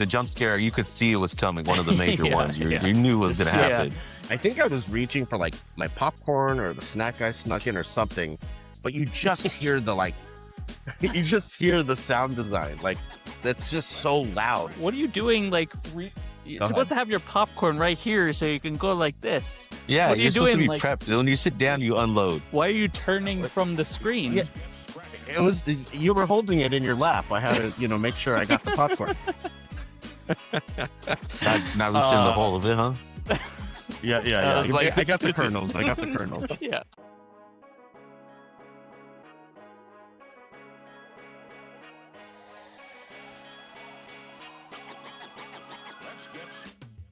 The jump scare, you could see it was coming. One of the major ones. You knew it was going to Yeah. happen. I think I was reaching for like my popcorn or the snack I snuck in or something, but you just hear the you just hear the sound design. Like, that's just so loud. What are you doing? Like, you're supposed to have your popcorn right here so you can go like this. Yeah, what are you you're supposed doing? to be prepped. When you sit down, you unload. Why are you turning from the screen? Yeah. It was you were holding it in your lap. I had to, make sure I got the popcorn. Not loose in the hole of it, huh? Yeah. I was like, I got the kernels. Yeah.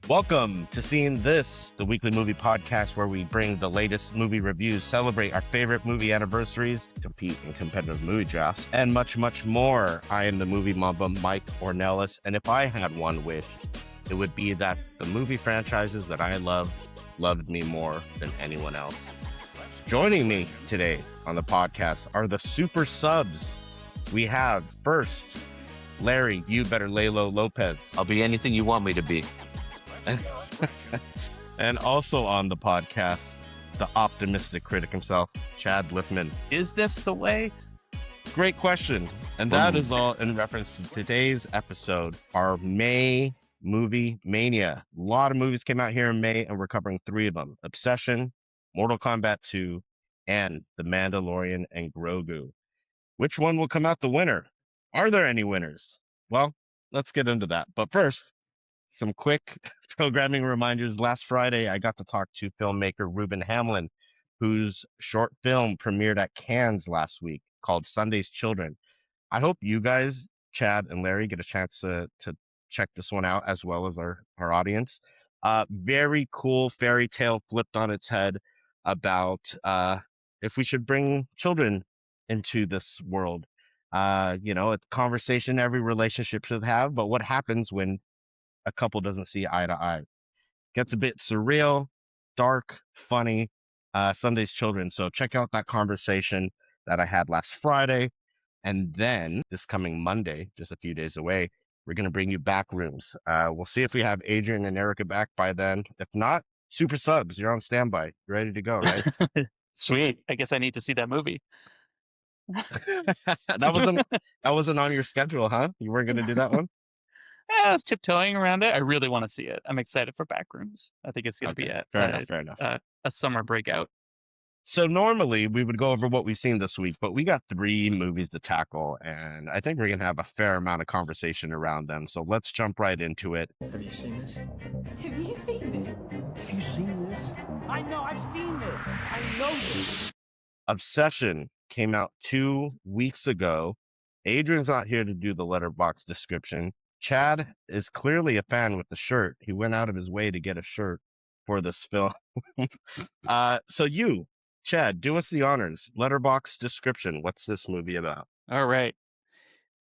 Welcome to Seeing This, the weekly movie podcast where we bring the latest movie reviews, celebrate our favorite movie anniversaries, compete in competitive movie drafts, and much, much more. I am the movie mamba, Mike Ornelas, and if I had one wish, it would be that the movie franchises that I loved me more than anyone else. Joining me today on the podcast are the super subs. We have first, Larry, you better lay low Lopez. I'll be anything you want me to be. And also on the podcast, the optimistic critic himself, Chad Liffman. Is this the way? Great question. And that is all in reference to today's episode, our May movie Mania. A lot of movies came out here in May, and we're covering 3 of them: Obsession, Mortal Kombat 2, and The Mandalorian and Grogu. Which one will come out the winner? Are there any winners? Well, let's get into that. But first, some quick programming reminders. Last Friday, I got to talk to filmmaker Reuben Hamlin, whose short film premiered at Cannes last week called Sunday's Children. I hope you guys, Chad and Larry, get a chance to check this one out, as well as our audience. Very cool fairy tale flipped on its head about if we should bring children into this world. A conversation every relationship should have, but what happens when a couple doesn't see eye to eye? Gets a bit surreal, dark, funny. Sunday's Children. So check out that conversation that I had last Friday. And then this coming Monday, just a few days away, we're going to bring you Back Rooms. We'll see if we have Adrian and Erica back by then. If not, super subs, you're on standby. You're ready to go, right? Sweet. I guess I need to see that movie. That wasn't on your schedule, huh? You weren't going to do that one? I was tiptoeing around it. I really want to see it. I'm excited for Backrooms. I think it's going to be fair enough. A summer breakout. So normally we would go over what we've seen this week, but we got 3 movies to tackle, and I think we're going to have a fair amount of conversation around them. So let's jump right into it. Have you seen this? Have you seen this? Have you seen this? I know, I've seen this. I know this. Obsession came out 2 weeks ago. Adrian's not here to do the letterbox description. Chad is clearly a fan with the shirt. He went out of his way to get a shirt for this film. So you, Chad, do us the honors. Letterbox description. What's this movie about? All right.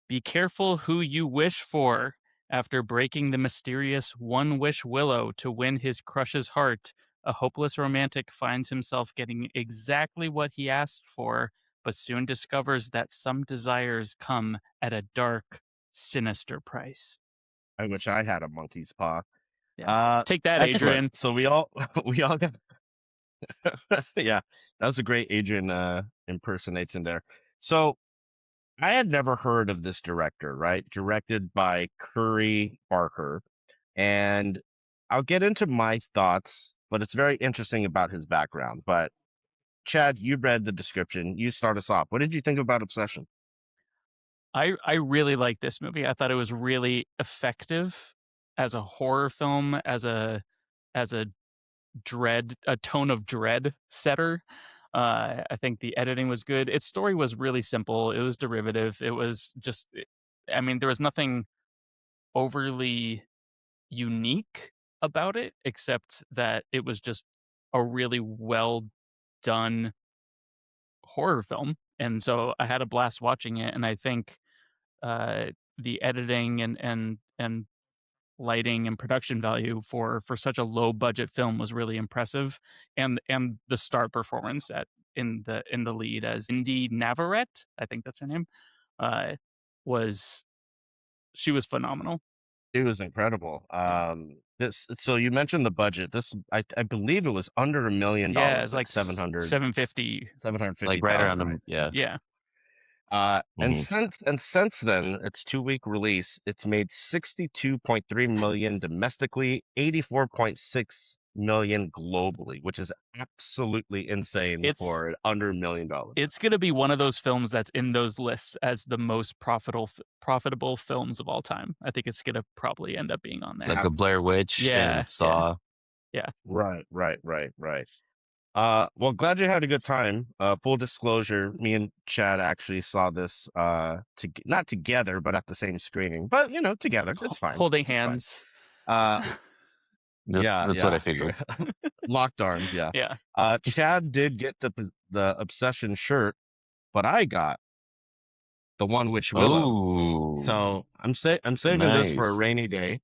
Be careful who you wish for. After breaking the mysterious one-wish willow to win his crush's heart, a hopeless romantic finds himself getting exactly what he asked for, but soon discovers that some desires come at a dark, sinister price. I wish I had a monkey's paw. Yeah. Take that, excellent. Adrian. So we all got yeah, that was a great Adrian impersonation there. So I had never heard of this director, right? Directed by Curry Barker. And I'll get into my thoughts, but it's very interesting about his background. But Chad, you read the description. You start us off. What did you think about Obsession? I really liked this movie. I thought it was really effective as a horror film, as a tone of dread setter. I think the editing was good. Its story was really simple. It was derivative. It was just, there was nothing overly unique about it, except that it was just a really well done horror film. And so I had a blast watching it. And I think the editing and lighting and production value for such a low budget film was really impressive, and the star performance in the lead as Indy Navarrete, I think that's her name, she was phenomenal. It was incredible. So you mentioned the budget. I believe it was under $1 million, Yeah, it's like like 750. 750 Like right around thousand. them. Yeah. Yeah. And Hmm. since then, its 2 week release, it's made 62.3 million domestically, 84.6 million globally, which is absolutely insane It's for an under $1 million. it's going to be one of those films that's in those lists as the most profitable films of all time. I think it's going to probably end up being on there. Like a Blair Witch Yeah, and Saw. Right. Well, glad you had a good time. Full disclosure, me and Chad actually saw this not together, but at the same screening. But together, it's fine. Holding It's fine. hands. That's what I figured. Locked arms, yeah. Yeah. Chad did get the Obsession shirt, but I got the One Witch Willow. Oh, So I'm saving this for a nice. rainy day.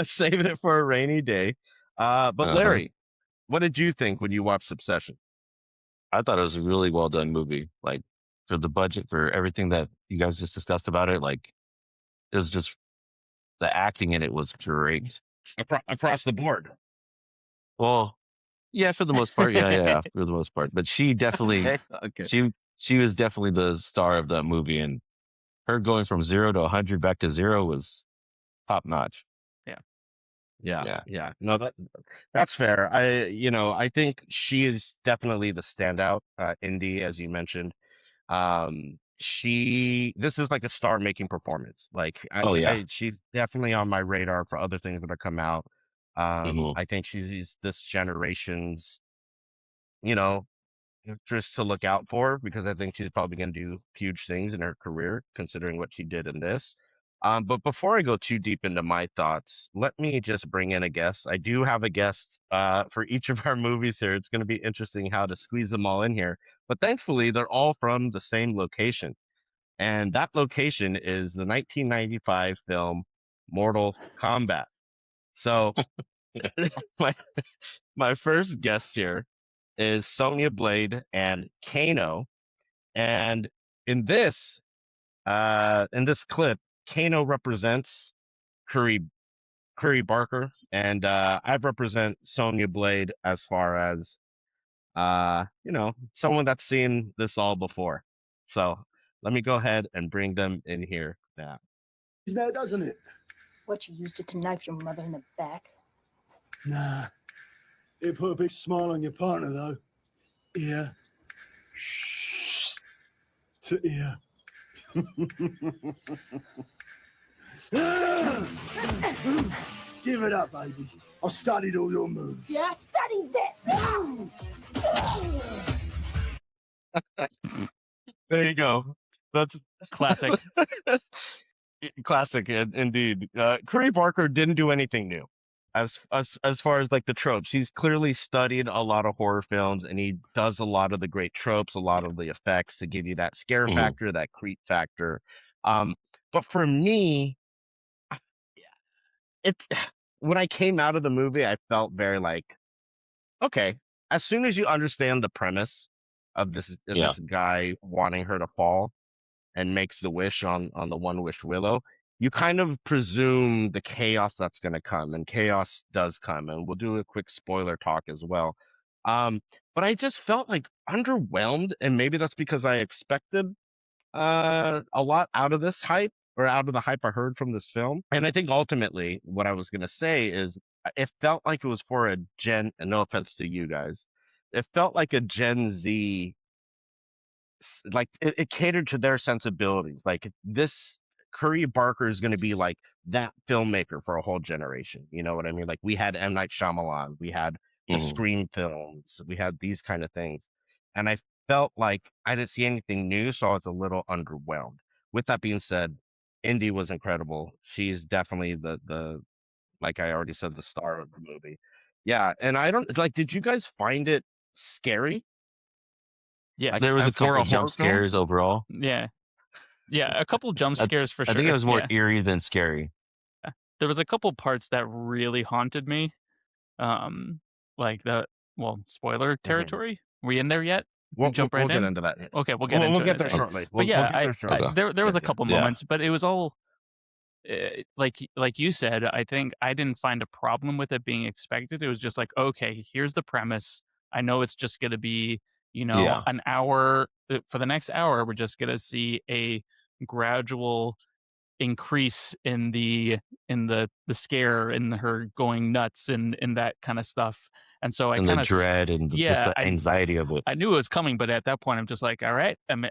Saving it for a rainy day. But Larry, what did you think when you watched Obsession? I thought it was a really well done movie. Like for the budget, for everything that you guys just discussed about it, like it was just the acting in it was great. Across the board. Well, yeah, for the most part, yeah, for the most part. But she definitely, Okay. she was definitely the star of that movie, and her going from 0 to 100 back to 0 was top notch. Yeah. No, that's fair. I think she is definitely the standout, Indy, as you mentioned. This is like a star-making performance. Like, Oh yeah. she's definitely on my radar for other things that have come out. Hmm. I think she's this generation's, you know, actress to look out for because I think she's probably going to do huge things in her career, considering what she did in this. But before I go too deep into my thoughts, let me just bring in a guest. I do have a guest for each of our movies here. It's going to be interesting how to squeeze them all in here. But thankfully, they're all from the same location. And that location is the 1995 film Mortal Kombat. So my my first guest here is Sonya Blade and Kano. And in this clip, Kano represents Curry Barker, and I represent Sonya Blade as far as someone that's seen this all before. So let me go ahead and bring them in here now. Now, doesn't it? What, you used it to knife your mother in the back? Nah. It put a big smile on your partner, though. Ear to ear. Give it up, baby. I've studied all your moves. Yeah, I studied this. There you go. That's Classic. classic, indeed. Curry Barker didn't do anything new, as far as like the tropes. He's clearly studied a lot of horror films, and he does a lot of the great tropes, a lot of the effects to give you that scare Mhm. factor, that creep factor. But for me, it's when I came out of the movie, I felt very like, okay. As soon as you understand the premise of this Yeah. guy wanting her to fall and makes the wish on the One Wish Willow, you kind of presume the chaos that's going to come, and chaos does come, and we'll do a quick spoiler talk as well. But I just felt like underwhelmed, and maybe that's because I expected a lot out of this hype, or out of the hype I heard from this film. And I think ultimately what I was going to say is it felt like it was for a and no offense to you guys, it felt like a Gen Z, like it catered to their sensibilities. Like this Curry Barker is going to be like that filmmaker for a whole generation. You know what I mean? Like we had M. Night Shyamalan, we had the Mhm. Scream films, we had these kind of things. And I felt like I didn't see anything new, so I was a little underwhelmed. With that being said, Indy was incredible. She's definitely the like I already said, the star of the movie. Yeah, and I don't like, did you guys find it scary? Yes. There was a For couple a jump horror film? scares overall. Yeah. A couple jump scares for I sure. think it was more Yeah. eerie than scary. There was a couple parts that really haunted me. Like spoiler territory. We in there yet? We'll Jump right get in? into that. Okay, we'll get into We'll get it. there So- shortly. But yeah, we'll get there shortly. there was a couple Yeah. moments, but it was all like you said, I think I didn't find a problem with it being expected. It was just like, okay, here's the premise. I know it's just going to be, Yeah. an hour. For the next hour, we're just going to see a gradual increase in the scare and her going nuts and that kind of stuff. And so I And the kind of dread and just yeah, the anxiety of it. I knew it was coming, but at that point I'm just like, all right, I'm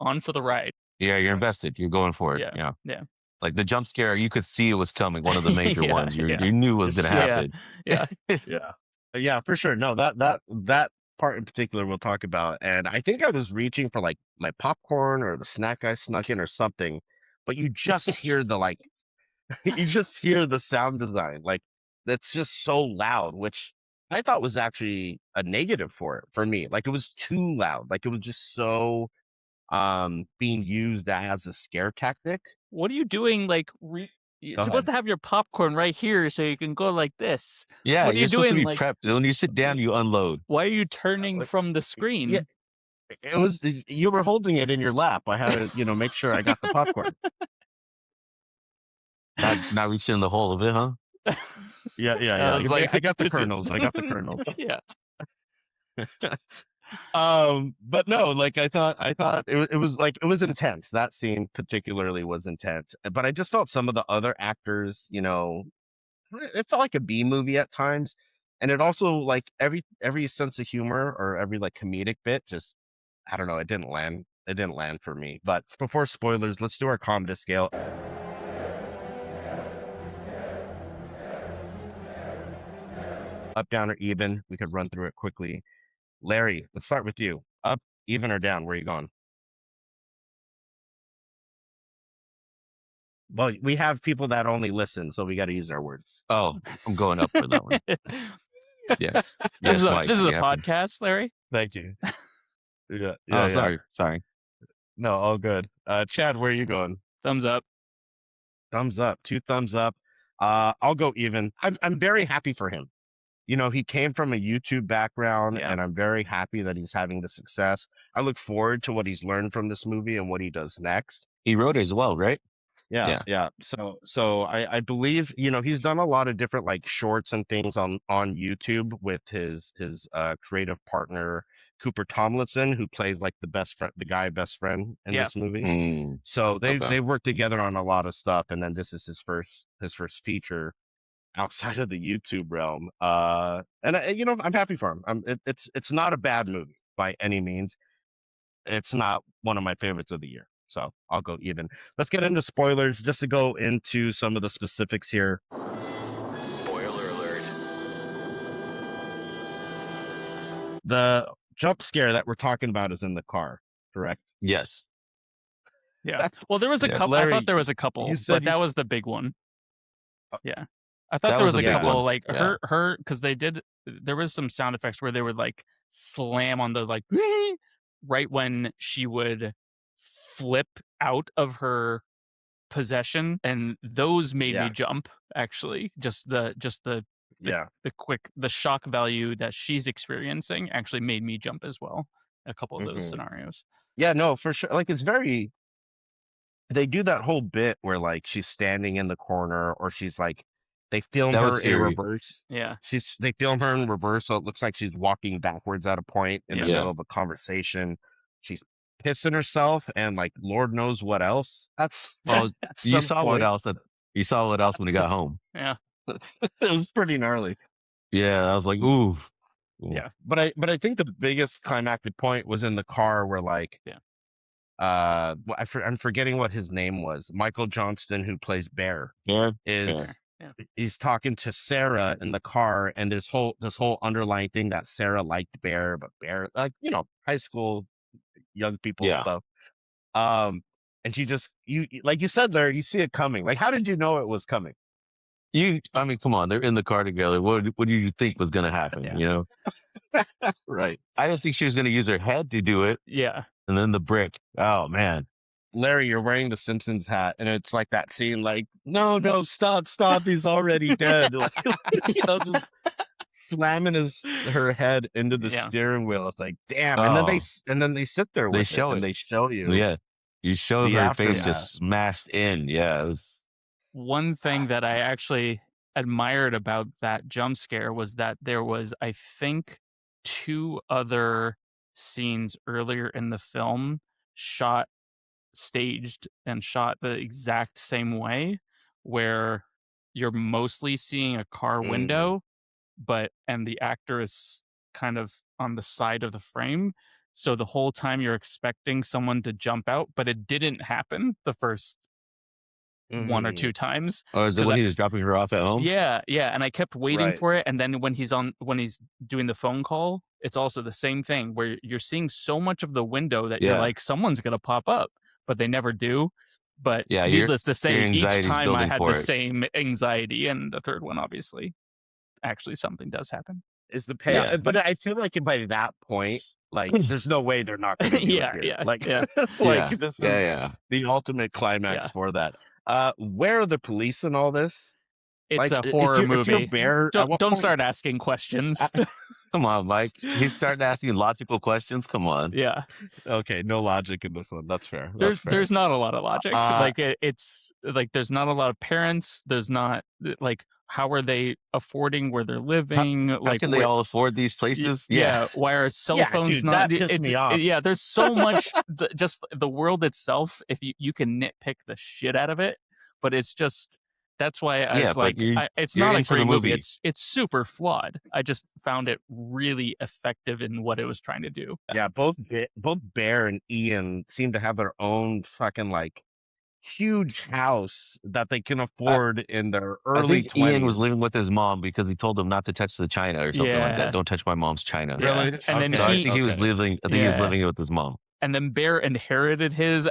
on for the ride. Yeah, you're invested. You're going for it. Yeah. Yeah. Yeah. Like the jump scare, you could see it was coming. One of the major Yeah, ones. yeah. You knew it was going to Yeah. happen. Yeah. Yeah, for sure. No, that part in particular we'll talk about. And I think I was reaching for like my popcorn or the snack I snuck in or something, but you just hear the like you just hear the sound design. Like that's just so loud, which I thought was actually a negative for me. Like it was too loud. Like it was just so being used as a scare tactic. What are you doing? Like, you're Go supposed ahead. to have your popcorn right here so you can go like this. Yeah, What are you you're supposed to doing? be Like, prepped. When you sit down, you unload. why are you turning Like, from the yeah, screen? it was you were holding it in your lap. I had to, make sure I got the popcorn. Not reaching in the hole of it, huh? Yeah. I was like, I got the kernels. I got the kernels. Yeah. But no, like I thought it was like it was intense. That scene particularly was intense. But I just felt some of the other actors, it felt like a B movie at times. And it also like every sense of humor or every like comedic bit just I don't know, it didn't land. It didn't land for me. But before spoilers, let's do our comedy scale. Up, down, or even. We could run through it quickly. Larry, let's start with you. Up, even, or down? Where are you going? Well, we have people that only listen, so we got to use our words. Oh, I'm going up for that one. Yes. This Mike, is a you have to- podcast, Larry. Thank you. Yeah. Oh, sorry. No, all good. Chad, where are you going? Thumbs up. Thumbs up. 2 thumbs up. I'll go even. I'm very happy for him. He came from a YouTube background, Yeah. and I'm very happy that he's having the success. I look forward to what he's learned from this movie and what he does next. He wrote it as well, right? Yeah. So I believe, he's done a lot of different like shorts and things on YouTube with his creative partner Cooper Tomlinson, who plays like the best friend in this movie. So they work together on a lot of stuff, and then this is his first feature outside of the YouTube realm. And I'm happy for him. It's not a bad movie by any means. It's not one of my favorites of the year. So I'll go even. Let's get into spoilers just to go into some of the specifics here. Spoiler alert. The jump scare that we're talking about is in the car, correct? Yes. Yeah. Well, there was a Yes. couple. I Larry, thought there was a couple, you said but you that s- was the big one. Yeah. I thought That there was was the a big couple one. like Yeah. her because there was some sound effects where they would like slam on the like right when she would flip out of her possession, and those made me Yeah. jump. Actually, just the Yeah. the shock value that she's experiencing actually made me jump as well. A couple of those Mhm. scenarios. Yeah, no, for sure. Like they do that whole bit where like she's standing in the corner or she's like they film That was her in eerie. reverse. Yeah. They film her in reverse, so it looks like she's walking backwards at a point in the Yeah. middle of a conversation. She's pissing herself and like Lord knows what else. That's Well, at you some saw what point. else. You saw what else when he got home. Yeah. It was pretty gnarly. Yeah, I was like, ooh. Yeah. But I think the biggest climactic point was in the car where like Yeah. I'm forgetting what his name was. Michael Johnston, who plays Bear, Yeah. is Yeah. he's talking to Sarah in the car, and this whole underlying thing that Sarah liked Bear, but Bear like high school young people Yeah. stuff. And she just you like you said there, you see it coming. Like, how did you know it was coming? I mean, come on, they're in the car together. What did you think was going to happen? Yeah. Right. I didn't think she was going to use her head to do it. Yeah. And then the brick. Oh, man. Larry, you're wearing the Simpsons hat, and it's like that scene, like, no, stop, he's already dead. Like, just slamming her head into the Yeah. steering wheel. It's like, damn. Oh. And then they sit there with They show and it. they show you. Yeah. You show The her face aftermath. just smashed in. Yeah. It was one thing that I actually admired about that jump scare was that there was, I think, 2 other scenes earlier in the film staged and shot the exact same way, where you're mostly seeing a car window, and the actor is kind of on the side of the frame. So the whole time you're expecting someone to jump out, but it didn't happen the first 1 or 2 times. Or is it 'Cause when he was dropping her off at home? Yeah, and I kept waiting Right. for it, and then when he's doing the phone call, it's also the same thing where you're seeing so much of the window that you're Yeah. like, someone's gonna pop up, but they never do. But Yeah, needless to your say, each anxiety's time I building had for the it. same anxiety, and the third one, obviously, actually something does happen. Is the payoff, Yeah. but I feel like by that point, like there's no way they're not going to do Yeah, it here. yeah, Like, yeah. like Yeah. this is Yeah. the ultimate climax for that. Where are the police in all this? It's Like, a if horror you're movie. Bear, at what Don't point? start asking questions. Come on, Mike. He's starting to ask you logical questions. Come on. Yeah. Okay, no logic in this one. That's fair. That's fair. There's not a lot of logic. Uh, It's like there's not a lot of parents. There's not like, how are they affording where they're living? How Like, can they all afford these places? yeah. Why are cell Yeah, phones dude, not? that pissed me off. Yeah. There's so much. Just the world itself. If you can nitpick the shit out of it, but it's just. That's why I Yeah, was but like, it's you're not a in for the great movie. movie. It's super flawed. I just found it really effective in what it was trying to do. Yeah, both Bear and Ian seem to have their own fucking like huge house that they can afford in their I early think 20s. Ian was living with his mom because he told him not to touch the china or something like that. Yes. Don't touch my mom's china. Yeah. Really? And then So I he think he was living. I think he was living with his mom. and then Bear inherited his.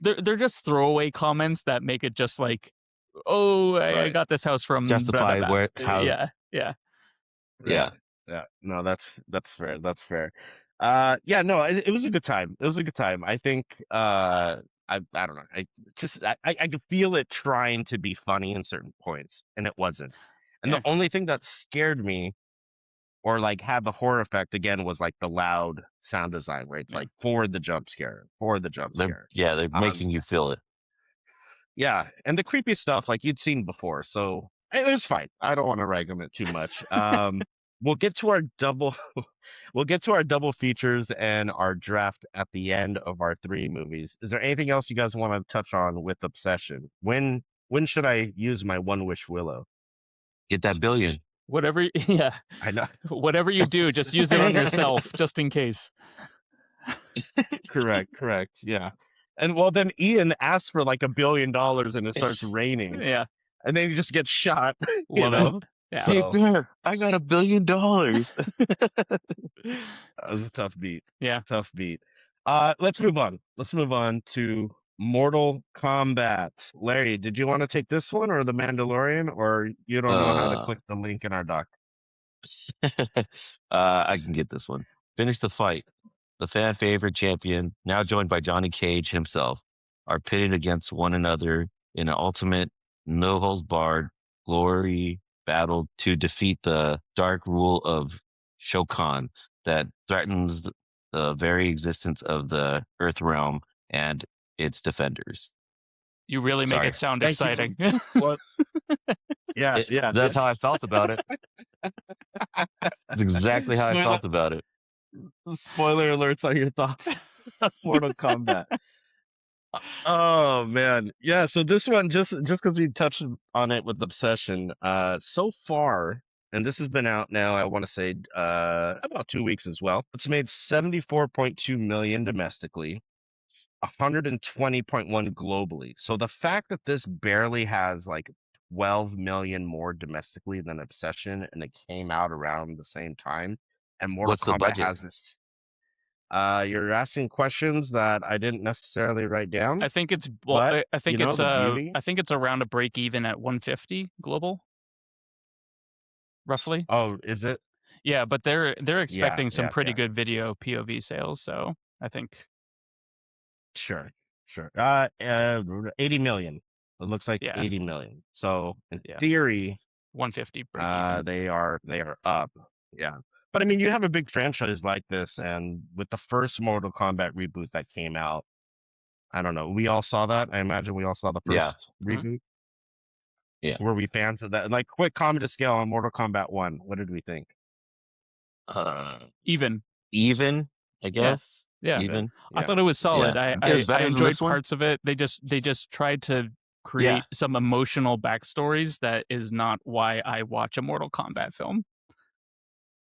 They're just throwaway comments that make it just like, oh, I got this house from Justify blah, blah, where blah. how. Yeah. Yeah. No, that's fair. That's fair. Yeah, no, it was a good time. It was a good time. I think I don't know. I could feel it trying to be funny in certain points, and it wasn't. And Yeah. the only thing that scared me or like had the horror effect again was like the loud sound design where it's like for the jump scare. They're making you feel it. Yeah, and the creepy stuff like you'd seen before, so it was fine. I don't want to rag on it too much. We'll get to our double features and our draft at the end of our 3 movies. Is there anything else you guys want to touch on with Obsession? When should I use my one wish willow? Get that billion. Whatever. Yeah. I know. Whatever you do, just use it on yourself, just in case. Correct. Yeah. And well, then Ian asks for like $1 billion and it starts raining. Yeah. And then he just gets shot. Love it. Yeah. Hey, Bear, I got $1 billion. That was a tough beat. Yeah. Tough beat. Let's move on. Let's move on to Mortal Kombat. Larry, did you want to take this one or the Mandalorian, or you don't know how to click the link in our doc? I can get this one. Finish the fight. The fan favorite champion, now joined by Johnny Cage himself, are pitted against one another in an ultimate, no holds barred glory battle to defeat the dark rule of Shokan that threatens the very existence of the Earth realm and its defenders. You really make it sound exciting. What? Yeah. That's how I felt about it. That's exactly how I felt about it. Spoiler alerts on your thoughts on Mortal Kombat. Oh man, yeah. So this one, just because we touched on it with Obsession, so far, and this has been out now, I want to say about 2 weeks as well. It's made 74.2 million domestically, 120.1 globally. So the fact that this barely has like 12 million more domestically than Obsession, and it came out around the same time, and Mortal What's the Kombat budget? has this. You're asking questions that I didn't necessarily write down. I think it's But, I think you know, it's the beauty- I think it's around a break even at 150 global, roughly. Oh, is it? Yeah, but they're expecting some yeah, pretty yeah. good video POV sales, so I think Sure. 80 million. It looks like Yeah. 80 million. So in Yeah. theory, 150 break even. they are up. Yeah. But I mean, you have a big franchise like this, and with the first Mortal Kombat reboot that came out, I don't know. We all saw that. I imagine we all saw the first Yeah. reboot. Were we fans of that? Like, quick comment to scale on Mortal Kombat 1. What did we think? Even, I guess. yeah. Even. I thought it was solid. Yeah. I It was better than enjoyed this one? parts of it. They just tried to create some emotional backstories that is not why I watch a Mortal Kombat film.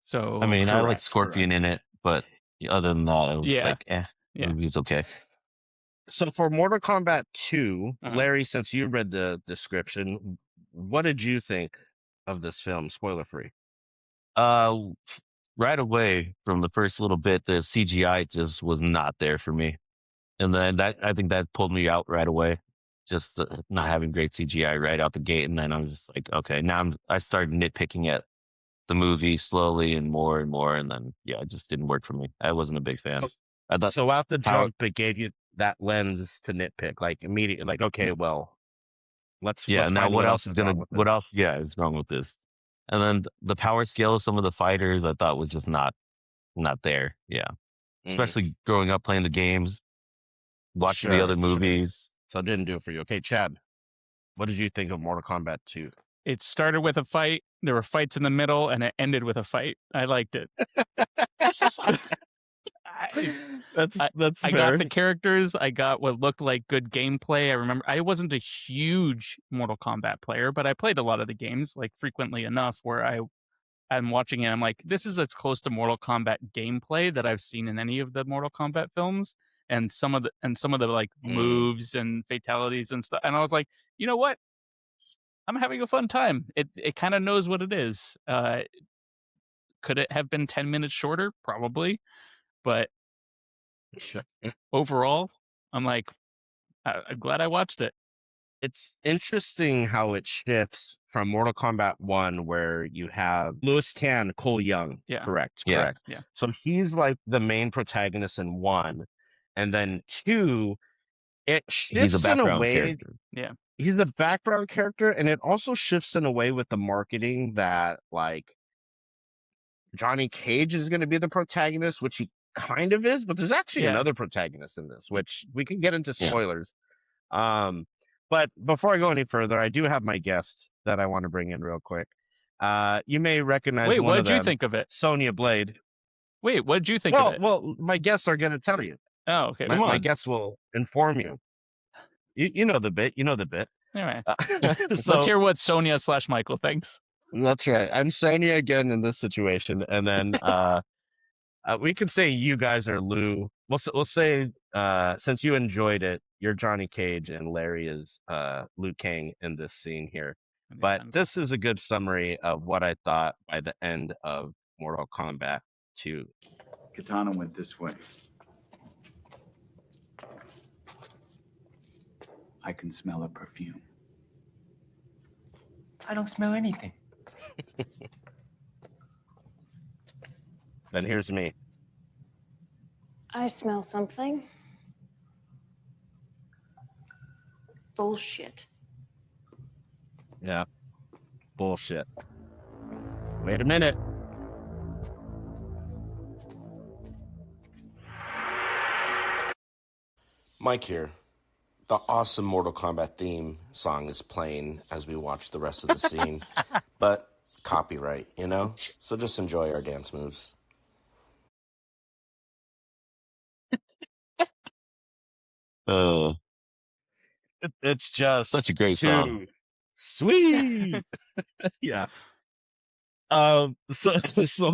So I mean, I like Correct, Scorpion in it, but other than that, it was like, the movie's okay. So for Mortal Kombat 2, Uh-huh. Larry, since you read the description, what did you think of this film? Spoiler free. Right away from the first little bit, the CGI just was not there for me, and then I think that pulled me out right away. Just not having great CGI right out the gate, and then I was just like, okay, now I started nitpicking at the movie slowly and more, and then it just didn't work for me. I wasn't a big fan. I thought So out the jump, it gave you that lens to nitpick, like immediately, like, okay, well, let's now find what else is wrong with this. is wrong with this? And then the power scale of some of the fighters I thought was just not there. Especially growing up playing the games, watching the other movies. So it didn't do it for you. Okay, Chad, what did you think of Mortal Kombat 2? It started with a fight. There were fights in the middle, and it ended with a fight. I liked it. That's I got the characters. I got what looked like good gameplay. I remember I wasn't a huge Mortal Kombat player, but I played a lot of the games, like frequently enough where I'm watching it. I'm like, this is as close to Mortal Kombat gameplay that I've seen in any of the Mortal Kombat films, and some of the like moves and fatalities and stuff. And I was like, you know what? I'm having a fun time. It kind of knows what it is. Could it have been 10 minutes shorter? Probably. But overall, I'm like, I'm glad I watched it. It's interesting how it shifts from Mortal Kombat 1, where you have Louis Tan, Cole Young. Yeah. Correct. Yeah. So he's like the main protagonist in 1. And then 2, it shifts He's a background in a way. character. Yeah. He's a background character, and it also shifts in a way with the marketing that, like, Johnny Cage is going to be the protagonist, which he kind of is, but there's actually another protagonist in this, which we can get into spoilers. But before I go any further, I do have my guest that I want to bring in real quick. You may recognize Wait, one what of did you them, think of it? Sonya Blade. Wait, what did you think of it? Well, my guests are going to tell you. Oh, okay. My guests will inform you. You know the bit. All right. So, Let's hear what Sonya/Michael thinks. That's right. I'm Sonya again in this situation, and then we could say you guys are Lou. We'll say since you enjoyed it, you're Johnny Cage and Larry is Liu Kang in this scene here. But this is a good summary of what I thought by the end of Mortal Kombat 2. Katana went this way. I can smell a perfume. I don't smell anything. Then here's me. I smell something. Bullshit. Yeah. Bullshit. Wait a minute. Mike here. The awesome Mortal Kombat theme song is playing as we watch the rest of the scene, but copyright, you know? So just enjoy our dance moves. It's just such a great song. Sweet. Yeah. So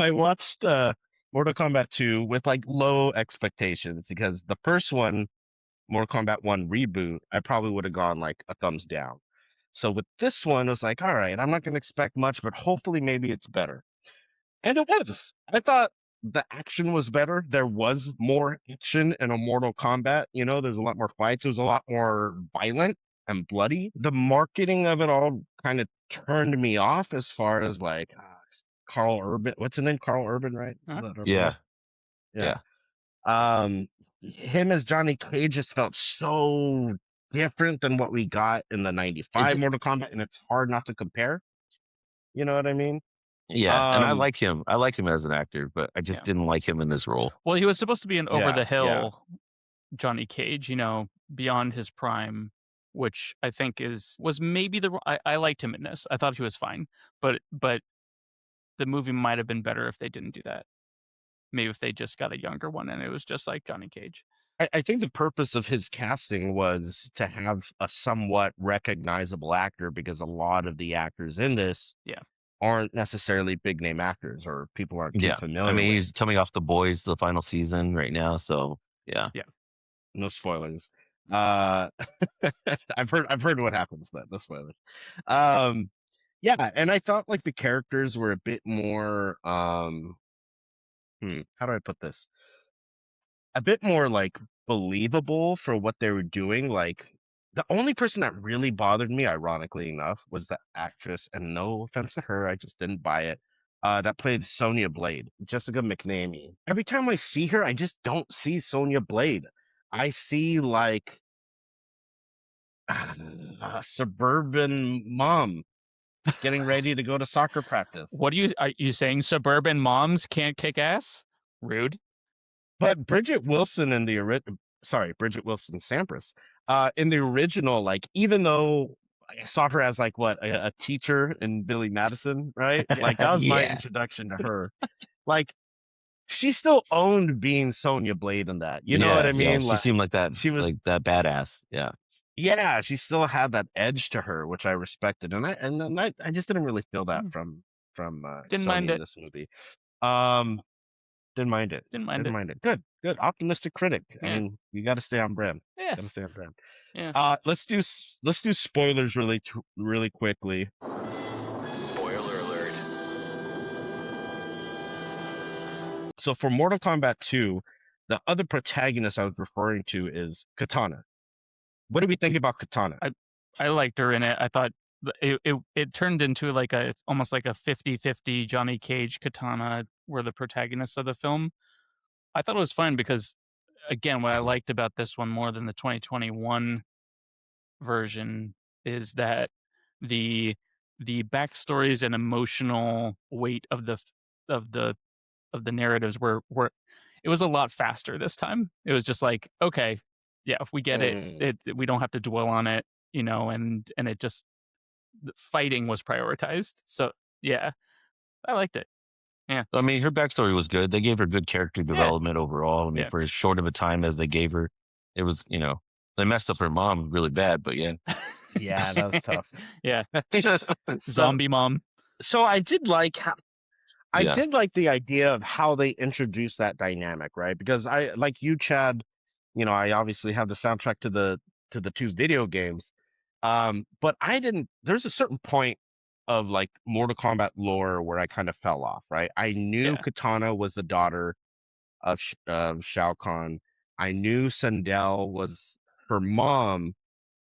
I watched Mortal Kombat 2 with like low expectations, because the first one, Mortal Kombat 1 reboot, I probably would have gone like a thumbs down. So with this one, I was like, all right, I'm not going to expect much, but hopefully maybe it's better. And it was. I thought the action was better. There was more action in a Mortal Kombat. You know, there's a lot more fights. It was a lot more violent and bloody. The marketing of it all kind of turned me off, as far as like Carl Urban. What's his name? Carl Urban, right? Yeah. Him as Johnny Cage just felt so different than what we got in the 95 Mortal Kombat, and it's hard not to compare. You know what I mean? Yeah, and I like him. I like him as an actor, but I just didn't like him in this role. Well, he was supposed to be an over-the-hill Johnny Cage, you know, beyond his prime. which I think was maybe I liked him in this. I thought he was fine, but the movie might have been better if they didn't do that. Maybe if they just got a younger one and it was just like Johnny Cage. I think the purpose of his casting was to have a somewhat recognizable actor, because a lot of the actors in this aren't necessarily big name actors, or people aren't too familiar I mean, with. he's coming off The Boys, the final season right now, so yeah. No spoilers. I've heard what happens, but no spoilers. Yeah, and I thought like the characters were a bit more how do I put this? A bit more like believable for what they were doing. Like the only person that really bothered me, ironically enough, was the actress, and no offense to her, I just didn't buy it. That played Sonya Blade, Jessica McNamee. Every time I see her, I just don't see Sonya Blade. I see like a suburban mom getting ready to go to soccer practice. Are you saying suburban moms can't kick ass? Rude. But Bridget Wilson in the Bridget Wilson Sampras, in the original, like, even though I saw her as like a teacher in Billy Madison, right? Like that was my introduction to her. Like she still owned being Sonya Blade in that. You know what I mean? Yeah, she Like seemed like that. she was like that badass. Yeah. Yeah, she still had that edge to her, which I respected, and I just didn't really feel that from Didn't Sony mind in it. this movie. Didn't mind it. Didn't mind it. Good. Optimistic critic. I Yeah. mean, you got to stay on brand. Yeah. Got to stay on brand. Yeah. Let's do spoilers really quickly. Spoiler alert. So for Mortal Kombat 2, the other protagonist I was referring to is Katana. What do we think about Katana? I liked her in it. I thought it turned into like almost like a 50-50 Johnny Cage Katana were the protagonists of the film. I thought it was fun because, again, what I liked about this one more than the 2021 version is that the backstories and emotional weight of the narratives were it was a lot faster this time. It was just like, okay, yeah, if we get it, we don't have to dwell on it, and it just, the fighting was prioritized. So yeah, I liked it. Yeah. I mean, her backstory was good. They gave her good character development overall. I mean, for as short of a time as they gave her, it was, they messed up her mom really bad, but yeah. Yeah, that was tough. Yeah. Zombie mom. So I did like did like the idea of how they introduced that dynamic, right? Because I, like you, Chad, I obviously have the soundtrack to the 2 video games. But there's a certain point of like Mortal Kombat lore where I kind of fell off, right? I knew Katana was the daughter of Shao Kahn. I knew Sindel was her mom,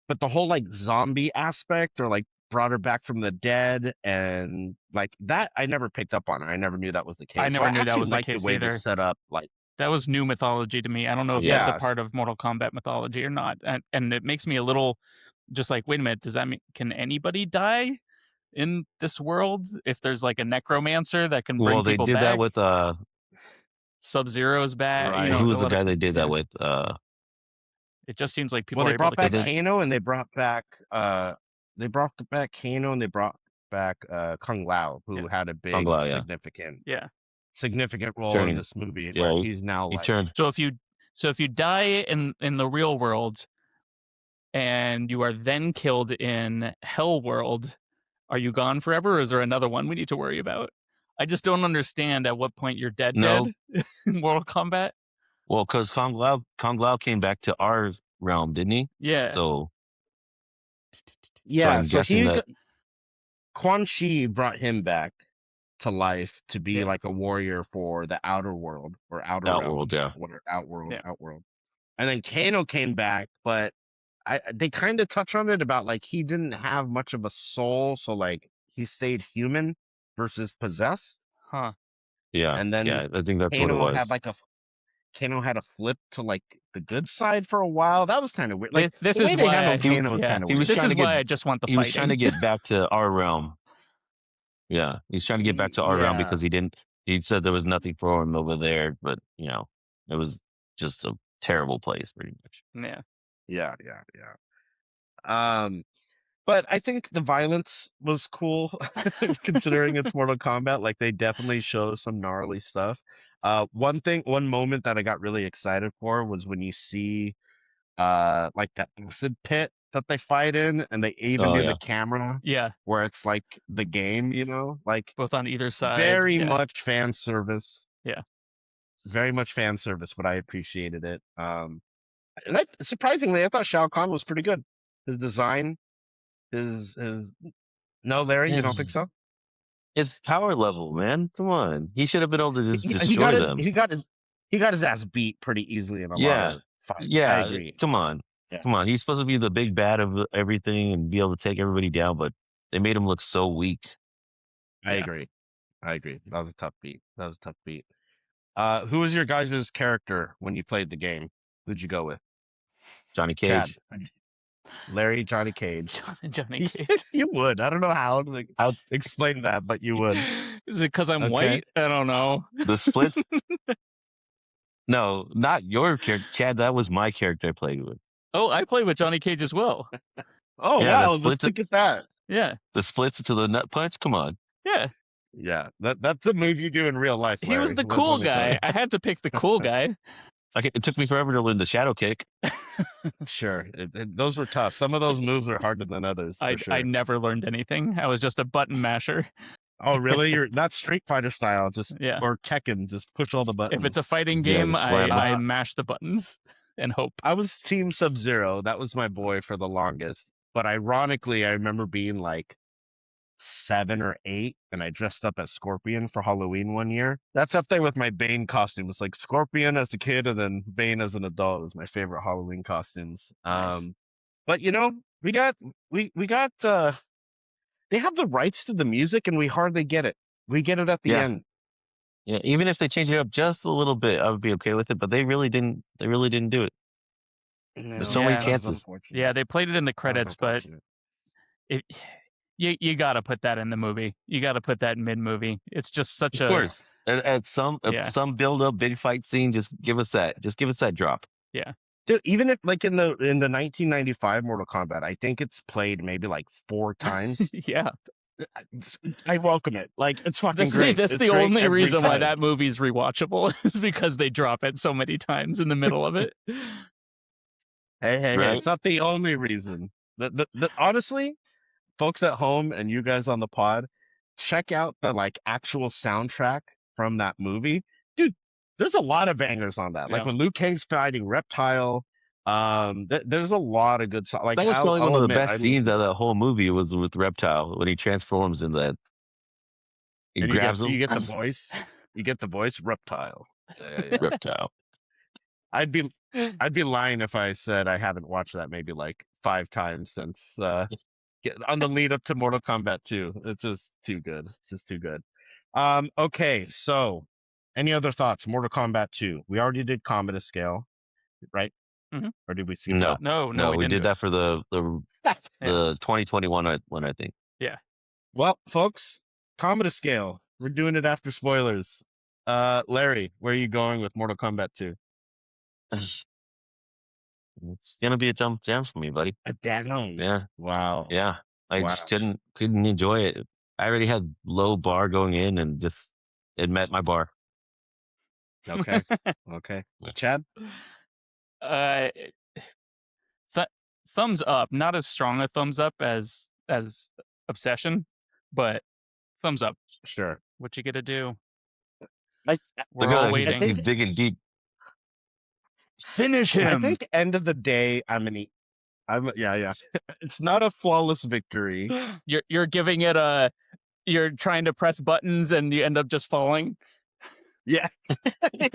but the whole like zombie aspect, or like brought her back from the dead, and like that, I never picked up on it. I never knew that was the case. I never knew that was like the case the way either. they set up, like that was new mythology to me. I don't know if that's a part of Mortal Kombat mythology or not, and it makes me a little just like, wait a minute, does that mean can anybody die in this world if there's like a necromancer that can bring people back? Well, they did that with Sub-Zero's back. Right. Who was the guy they did that with? It just seems like people. Well, they brought back Kano, and they brought back Kano, and they brought back Kung Lao, who had a big significant role in this movie. Yeah, he's now like. So if you die in the real world, and you are then killed in Hell World, are you gone forever, or is there another one we need to worry about? I just don't understand at what point you're dead in Mortal Kombat. Well, because Kung Lao came back to our realm, didn't he? Yeah. So Quan Chi brought him back to life to be like a warrior for the outer world, or Outworld, Outworld. And then Kano came back, but they kind of touch on it about like he didn't have much of a soul, so like he stayed human versus possessed. Huh. Yeah. And then I think that's what it was. Kano had a flip to like the good side for a while. That was kind of weird. Like this is why Kano was kind of weird. This is why I just want the fighting. He was trying to get back to our realm. Yeah, he's trying to get back to our realm because he said there was nothing for him over there, but it was just a terrible place pretty much. Yeah. Yeah. But I think the violence was cool, considering it's Mortal Kombat. Like they definitely show some gnarly stuff. One moment that I got really excited for was when you see like that acid pit that they fight in, and they even Oh do yeah. the camera Yeah, where it's like the game, like both on either side. very Yeah. much fan service. Yeah. Very much fan service, but I appreciated it. And surprisingly, I thought Shao Kahn was pretty good. His design, his no, Larry, you don't think so? His power level, man. Come on. He should have been able to just He destroy them. he got his ass beat pretty easily in a lot Yeah. of fights. I Yeah. agree. Come on. Yeah. Come on. He's supposed to be the big bad of everything and be able to take everybody down, but they made him look so weak. I agree. That was a tough beat. Who was your guys' character when you played the game? Who'd you go with? Johnny Cage. Chad. Larry, Johnny Cage. Johnny Cage. You would. I don't know how to explain that, but you would. Is it because I'm Okay. white? I don't know. The split. No, not your character, Chad. That was my character I played with. Oh, I play with Johnny Cage as well. Oh, Yeah, wow. the Let's look at that. Yeah. The splits to the nut punch. Come on. Yeah. Yeah, that's a move you do in real life. He was Larry. the cool Let me tell you. guy. I had to pick the cool guy. It took me forever to learn the shadow kick. Sure, those were tough. Some of those moves are harder than others. For sure. I never learned anything. I was just a button masher. Oh, really? You're not Street Fighter style, just Yeah. or Tekken, just push all the buttons. If it's a fighting Yeah, game, just slam I it. mash the buttons and hope. I was Team Sub-Zero. That was my boy for the longest. But ironically, I remember being like 7 or 8, and I dressed up as Scorpion for Halloween one year. That's up there with my Bane costume. It's like Scorpion as a kid, and then Bane as an adult was my favorite Halloween costumes. Nice. But we got they have the rights to the music, and we hardly get it. We get it at the Yeah. end. Yeah, even if they change it up just a little bit, I would be okay with it. But they really didn't. They really didn't do it. There's so many Yeah. chances. Yeah, they played it in the credits, but you got to put that in the movie. You got to put that in mid-movie. It's just such Of course, at some Yeah. some build up, big fight scene, just give us that. Just give us that drop. Dude, even if like in the 1995 Mortal Kombat, I think it's played maybe like 4 times. Yeah. I welcome it. Like it's fucking That's great. that's It's the great only every reason why time. that movie's rewatchable is because they drop it so many times in the middle of it. Hey, Right? it's not the only reason. Honestly, folks at home and you guys on the pod, check out the like actual soundtrack from that movie. Dude, there's a lot of bangers on that. Like Yeah. when Liu Kang's fighting Reptile, there's a lot of good songs. Like That was I'll probably one of the admit, best I scenes listened- of that whole movie was with Reptile when he transforms in that. He and grabs him. you get the voice. You get the voice Reptile. Yeah. Reptile. I'd be lying if I said I haven't watched that maybe like 5 times since on the lead up to Mortal Kombat 2. It's just too good. It's just too good. Okay, so any other thoughts? Mortal Kombat 2. We already did Combat Scale, right? Mhm. Or did we skip No. that? No, No, we didn't. did that for the 2021 one, I think. Well, folks, Combat Scale. We're doing it after spoilers. Larry, where are you going with Mortal Kombat 2? It's gonna be a jump down for me, buddy. A down. Yeah, Wow. yeah. I Wow. just couldn't enjoy it. I already had low bar going in, and just it met my bar. Okay. Okay. Chad? Thumbs up. Not as strong a thumbs up as Obsession, but thumbs up. Sure. What you gonna do? I We're Look at all him, waiting. He's digging deep. Finish I him. think end of the day, yeah. It's not a flawless victory. You're giving it a. You're trying to press buttons and you end up just falling. Yeah.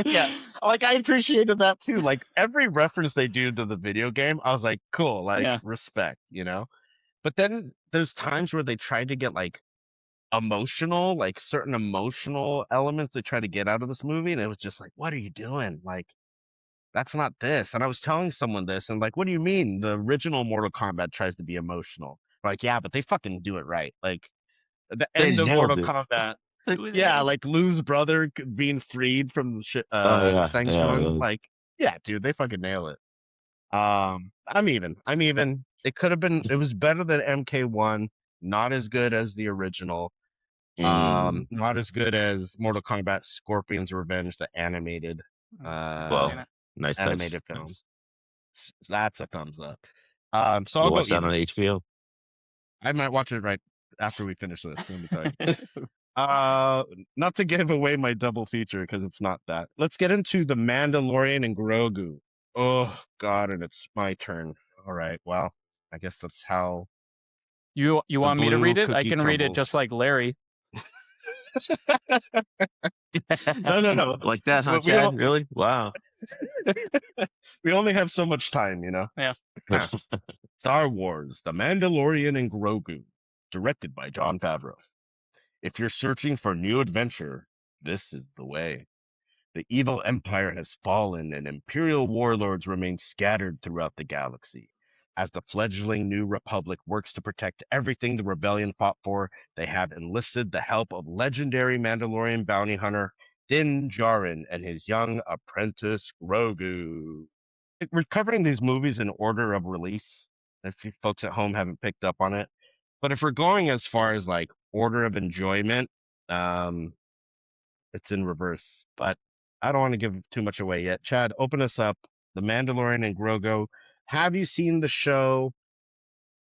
Yeah. Like I appreciated that too. Like every reference they do to the video game, I was like, cool, like Yeah. respect, But then there's times where they try to get like emotional, like certain emotional elements they try to get out of this movie, and it was just like, what are you doing? Like that's not this. And I was telling someone this, and like, what do you mean? The original Mortal Kombat tries to be emotional. Like, yeah, but they fucking do it right. Like the They end of nailed Mortal it. Kombat. Yeah, like Lou's brother being freed from Shang Tsung. yeah. Like, yeah, dude, they fucking nail it. I'm even. It could have been. It was better than MK1. Not as good as the original. Not as good as Mortal Kombat Scorpion's Revenge, the animated Well, nice touch. animated film. Nice. That's a thumbs up. So You'll I'll go watch that on even. HBO. I might watch it right after we finish this. Let me tell you. Not to give away my double feature because it's not that. Let's get into the Mandalorian and Grogu. Oh God, and it's my turn. All right. Well, I guess that's how. You want me to read it? I cookie can read it crumbles. just like Larry. No. Like that, huh, We Chad? don't- Really? Wow. We only have so much time, you know. Yeah. Star Wars: The Mandalorian and Grogu, directed by Jon Favreau. If you're searching for new adventure, this is the way. The evil empire has fallen and imperial warlords remain scattered throughout the galaxy. As the fledgling New Republic works to protect everything the rebellion fought for, they have enlisted the help of legendary Mandalorian bounty hunter Din Djarin and his young apprentice Grogu. We're covering these movies in order of release, if you folks at home haven't picked up on it. But if we're going as far as like order of enjoyment, it's in reverse. But I don't want to give too much away yet. Chad, open us up. The Mandalorian and Grogu. Have you seen the show?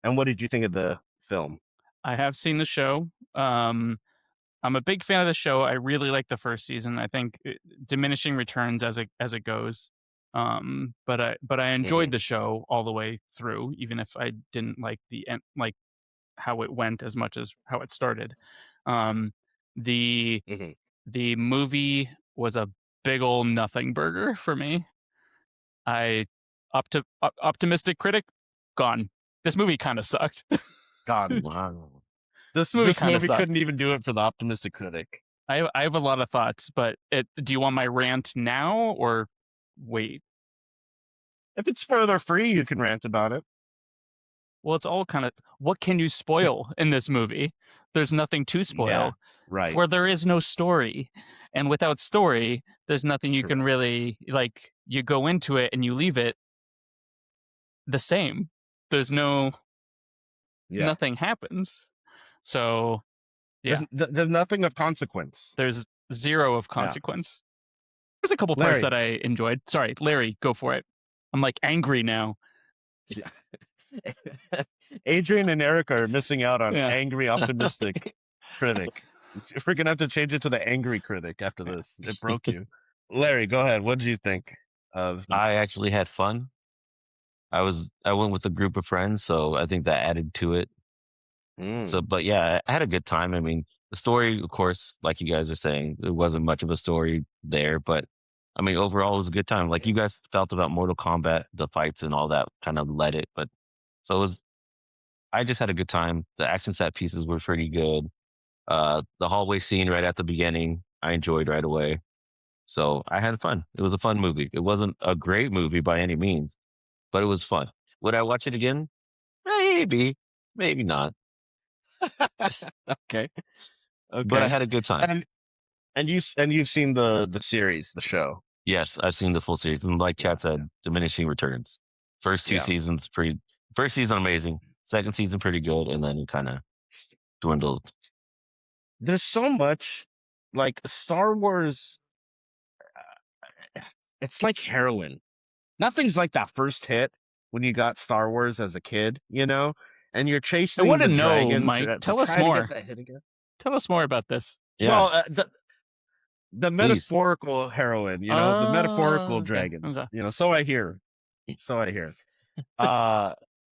And what did you think of the film? I have seen the show. I'm a big fan of the show. I really like the first season. I think diminishing returns as it goes. But I enjoyed the show all the way through, even if I didn't like the end, like how it went as much as how it started. The movie was a big old nothing burger for me. Optimistic critic gone. This movie kind of sucked. God, wow. This movie movie kinda sucked. couldn't even do it for the optimistic critic. I have a lot of thoughts, but do you want my rant now or wait? If it's spoiler free, you can rant about it. Well, it's all kind of what can you spoil in this movie? There's nothing to spoil. Yeah, right. For there is no story. And without story, there's nothing you can really like. You go into it and you leave it the same. There's nothing happens. So yeah. There's nothing of consequence. There's zero of consequence. There's a couple parts that I enjoyed. Sorry, Larry, go for it. I'm like angry now. Yeah. Adrian and Eric are missing out on angry, optimistic critic. We're gonna have to change it to the angry critic after this. It broke you. Larry, go ahead. What did you think of? I actually had fun. I went with a group of friends, so I think that added to it. So, but yeah, I had a good time. I mean, the story, of course, like you guys are saying, there wasn't much of a story there, but I mean, overall, it was a good time. Like you guys felt about Mortal Kombat, the fights and all that kind of led it, but so it was. I just had a good time. The action set pieces were pretty good. The hallway scene right at the beginning, I enjoyed right away. So I had fun. It was a fun movie. It wasn't a great movie by any means, but it was fun. Would I watch it again? Maybe, maybe not. Okay. But I had a good time. And you've seen the series, the show. Yes, I've seen the full series, and like Chad said, diminishing returns. First two seasons first season amazing, second season pretty good, and then it kind of dwindled. There's so much like Star Wars. It's like heroin. Nothing's like that first hit when you got Star Wars as a kid, you know, and you're chasing. I want to know, dragon Mike. Tell us more. Tell us more about this. Yeah. Well, the metaphorical heroine, you know, the metaphorical dragon, okay. you know. So I hear.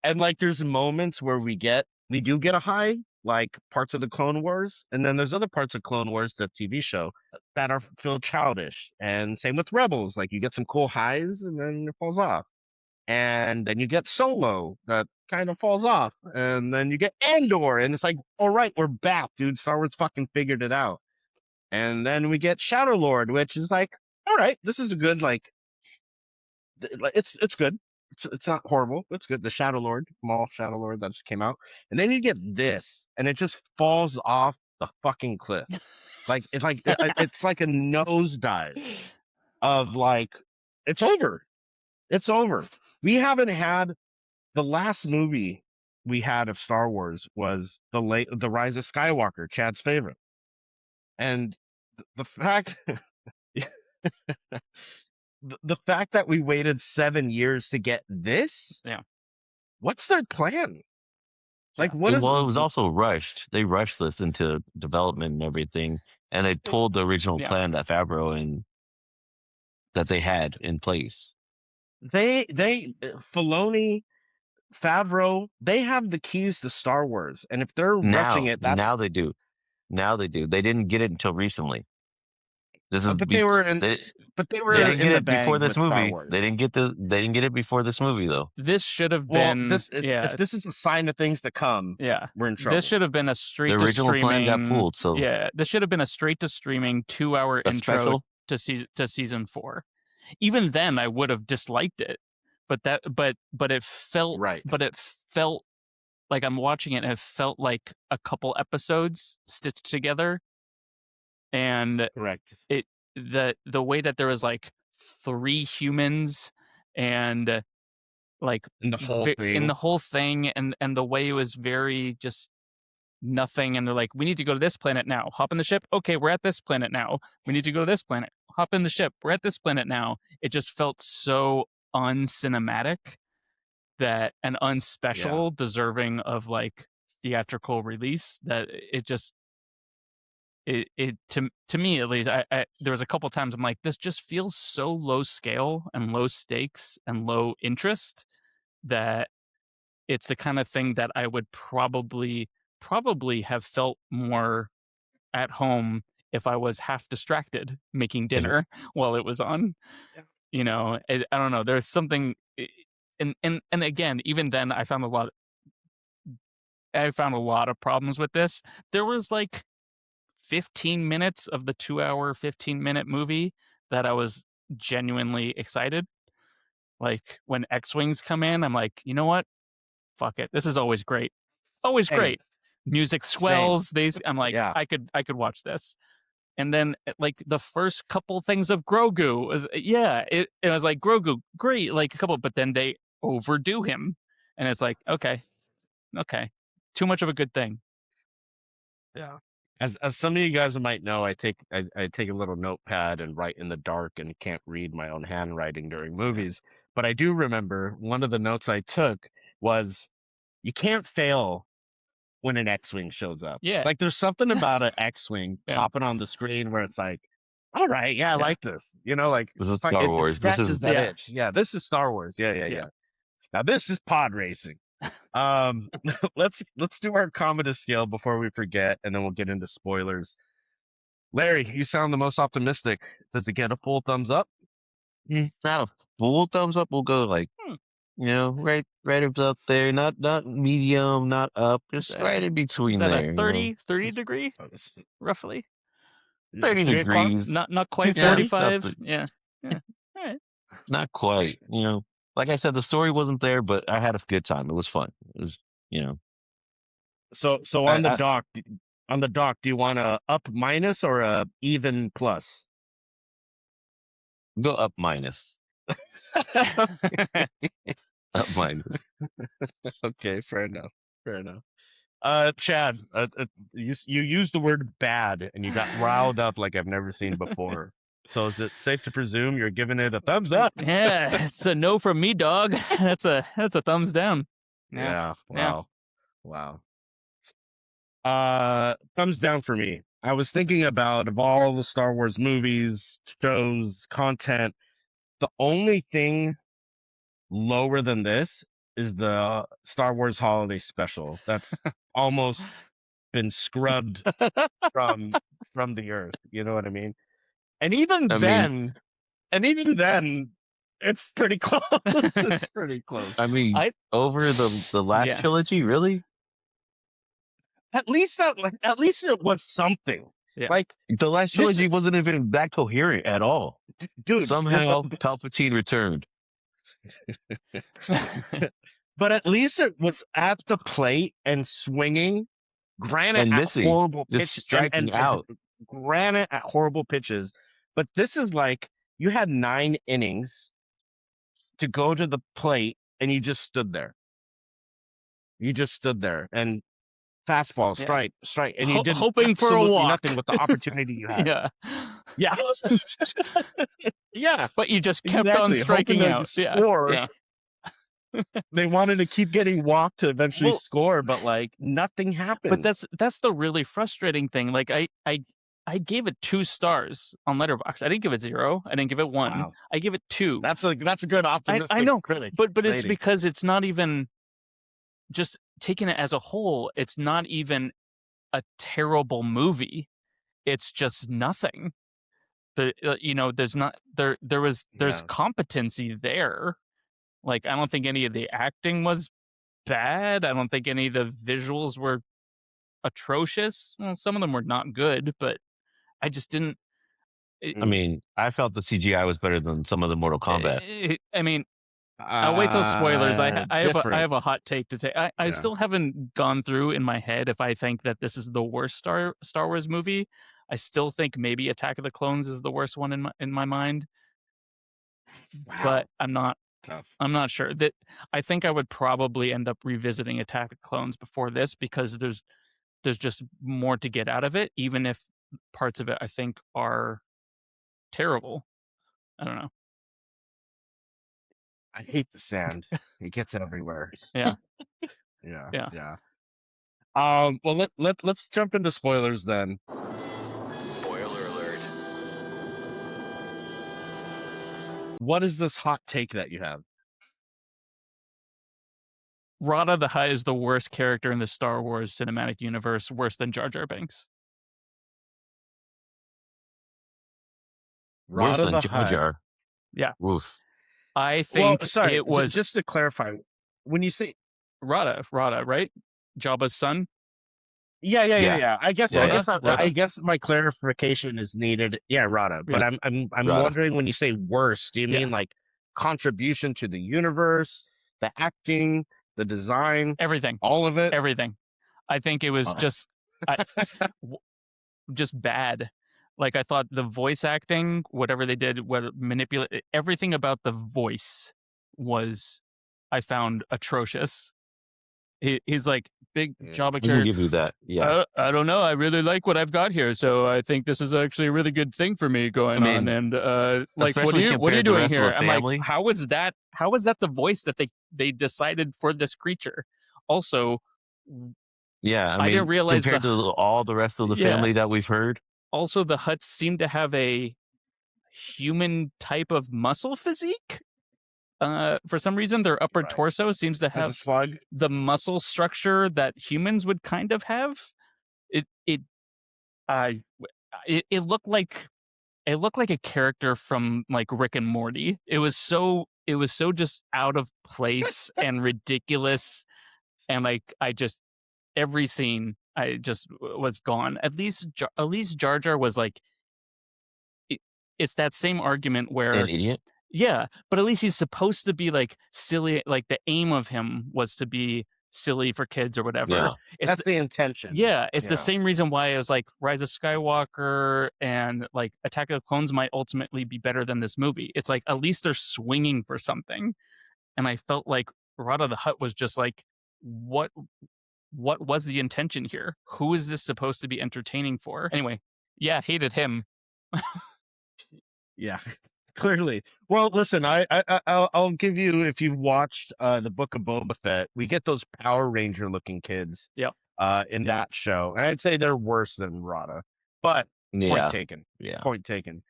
And like, there's moments where we do get a high, like parts of the Clone Wars, and then there's other parts of Clone Wars, the TV show, that feel childish. And same with Rebels, like you get some cool highs and then it falls off. And then you get Solo that kind of falls off, and then you get Andor, and it's like, all right, we're back, dude. Star Wars fucking figured it out. And then we get Shadow Lord, which is like, all right, this is a good, like, it's good. It's not horrible. It's good. The Shadow Lord, Maul Shadow Lord that just came out. And then you get this, and it just falls off the fucking cliff. Like, it's like a nosedive of like, it's over. It's over. We haven't had the last movie we had of Star Wars was the Rise of Skywalker, Chad's favorite, and the fact the fact that we waited 7 years to get this, Yeah. what's their plan? Like, what is? Well, it was also rushed. They rushed this into development and everything, and they pulled the original plan that Favreau and that they had in place. Filoni, Favreau, they have the keys to Star Wars, and if they're rushing it, that's now they do. Now they do. They didn't get it until recently. This is but they were in they in didn't get the it before bag this with Star movie. Wars. They didn't get it before this movie though. This should have Well, been if this is a sign of things to come, we're in trouble. This should have been a straight The to original streaming. plan got pulled, so this should have been a straight to streaming 2-hour a intro special? to season 4. Even then, I would have disliked it, but it felt But it felt like I'm watching it, and it felt like a couple episodes stitched together, and correct. The way that there was like 3 humans and like in the whole thing, and the way it was very just nothing, and they're like, we need to go to this planet now, hop in the ship, okay, we're at this planet now, we need to go to this planet, hop in the ship, we're at this planet now. It just felt so uncinematic that and unspecial, deserving of like theatrical release, that it just it to me at least, I there was a couple times I'm like, this just feels so low scale and low stakes and low interest that it's the kind of thing that I would probably have felt more at home if I was half distracted making dinner while it was on. You know, I don't know. There's something, and again, even then, I found a lot of problems with this. There was like 15 minutes of the 2-hour, 15-minute movie that I was genuinely excited. Like when X-Wings come in, I'm like, you know what? Fuck it. This is always great. Always great. Music swells. I'm like, I could watch this. And then like the first couple things of Grogu was, it was like, Grogu, great, like a couple, but then they overdo him. And it's like, okay. Too much of a good thing. Yeah. As some of you guys might know, I take a little notepad and write in the dark and can't read my own handwriting during movies. But I do remember one of the notes I took was, you can't fail when an X-Wing shows up. Yeah. Like there's something about an X-Wing popping on the screen where it's like, all right, I like this. You know, like this is Star Wars. It scratches that itch. Yeah, this is Star Wars. Yeah. Now this is pod racing. Let's do our Commodus scale before we forget, and then we'll get into spoilers. Larry, you sound the most optimistic. Does it get a full thumbs up? Not a full thumbs up. We'll go like, right up there. Not medium, not up. Just right in between is that there. A 30 degree, roughly? 30 degrees. Not quite 45. Yeah. All right. Not quite. Like I said, the story wasn't there, but I had a good time. It was fun. It was, So on the dock, do you want a up minus or a even plus? Go up minus. Up minus. Okay, fair enough. Chad, you used the word bad and you got riled up like I've never seen before. So is it safe to presume you're giving it a thumbs up? Yeah, it's a no from me, dog. That's a thumbs down. Yeah. Wow. Thumbs down for me. I was thinking about, of all the Star Wars movies, shows, content, the only thing lower than this is the Star Wars Holiday Special. That's almost been scrubbed from the earth. You know what I mean? And even then, it's pretty close. It's pretty close. I mean, over the last trilogy, really? At least it was something. Yeah. Like the last trilogy wasn't even that coherent at all. Dude, somehow Palpatine returned. But at least it was at the plate and swinging. Granted, and at horrible pitches, striking out. Granted, at horrible pitches. But this is like, you had 9 innings to go to the plate and you just stood there. You just stood there and fastball, Yeah. strike, and you did Hoping for a absolutely walk. nothing with the opportunity you had. Yeah. Yeah. Yeah. But you just kept on Exactly. striking Hoping to out. score. Yeah. They wanted to keep getting walked to eventually Well, score, but like nothing happened. but that's the really frustrating thing. Like I gave it 2 stars on Letterboxd. I didn't give it 0. I didn't give it 1. Wow. I give it 2. That's a good optimistic I know, critic. but it's rating. because it's not even just taking it as a whole. It's not even a terrible movie. It's just nothing. There's not there's Yeah. competency there. Like I don't think any of the acting was bad. I don't think any of the visuals were atrocious. Well, some of them were not good, but I just didn't. I mean, I felt the CGI was better than some of the Mortal Kombat. I mean, I'll wait till spoilers. I different. have a hot take to take. I Yeah. still haven't gone through in my head if I think that this is the worst Star Wars movie. I still think maybe Attack of the Clones is the worst one in my mind, Wow. but I'm not. Tough. I'm not sure. That I think I would probably end up revisiting Attack of the Clones before this because there's just more to get out of it, even if parts of it I think are terrible. I don't know. I hate the sand. It gets everywhere. Yeah. Yeah. Well, let's jump into spoilers then. Spoiler alert. What is this hot take that you have? Rada the Hutt is the worst character in the Star Wars cinematic universe, worse than Jar Jar Binks. Worse Rada than the Jar Hutt. Jar. Yeah. Woof. I think sorry, it was just to clarify, when you say Rada, right? Jabba's son. Yeah. I guess Rada? I guess my clarification is needed. Yeah, Rada. But Yeah. I'm Rada. wondering, when you say worse, do you mean like contribution to the universe, the acting, the design, Everything. all of it? Everything. I think it was just bad. Like I thought the voice acting, whatever they did, whether manipulate everything about the voice was, I found atrocious. He's like big Jabba We can character. give you that. Yeah. I don't know. I really like what I've got here, so I think this is actually a really good thing for me going on. And like, what are especially you compared to the doing rest of here? the I'm family. like, how is that the voice that they decided for this creature? Also, Yeah. I didn't realize compared to all the rest of the family that we've heard. Also, the Hutts seem to have a human type of muscle physique. For some reason, their upper torso seems to have the muscle structure that humans would kind of have. It looked like a character from like Rick and Morty. It was so just out of place and ridiculous, and like every scene I just was gone. At least Jar Jar was like, it's that same argument where An idiot. Yeah, but at least he's supposed to be like silly. Like the aim of him was to be silly for kids or whatever. Yeah. That's the intention. Yeah, it's the same reason why I was like Rise of Skywalker and like Attack of the Clones might ultimately be better than this movie. It's like at least they're swinging for something, and I felt like Rada the Hutt was just like, what was the intention here? Who is this supposed to be entertaining for? Anyway, yeah, hated him. Yeah. Clearly. Well, listen, I'll give you, if you've watched the Book of Boba Fett, we get those Power Ranger looking kids in that show. And I'd say they're worse than Rada. But point taken. Yeah. Point taken.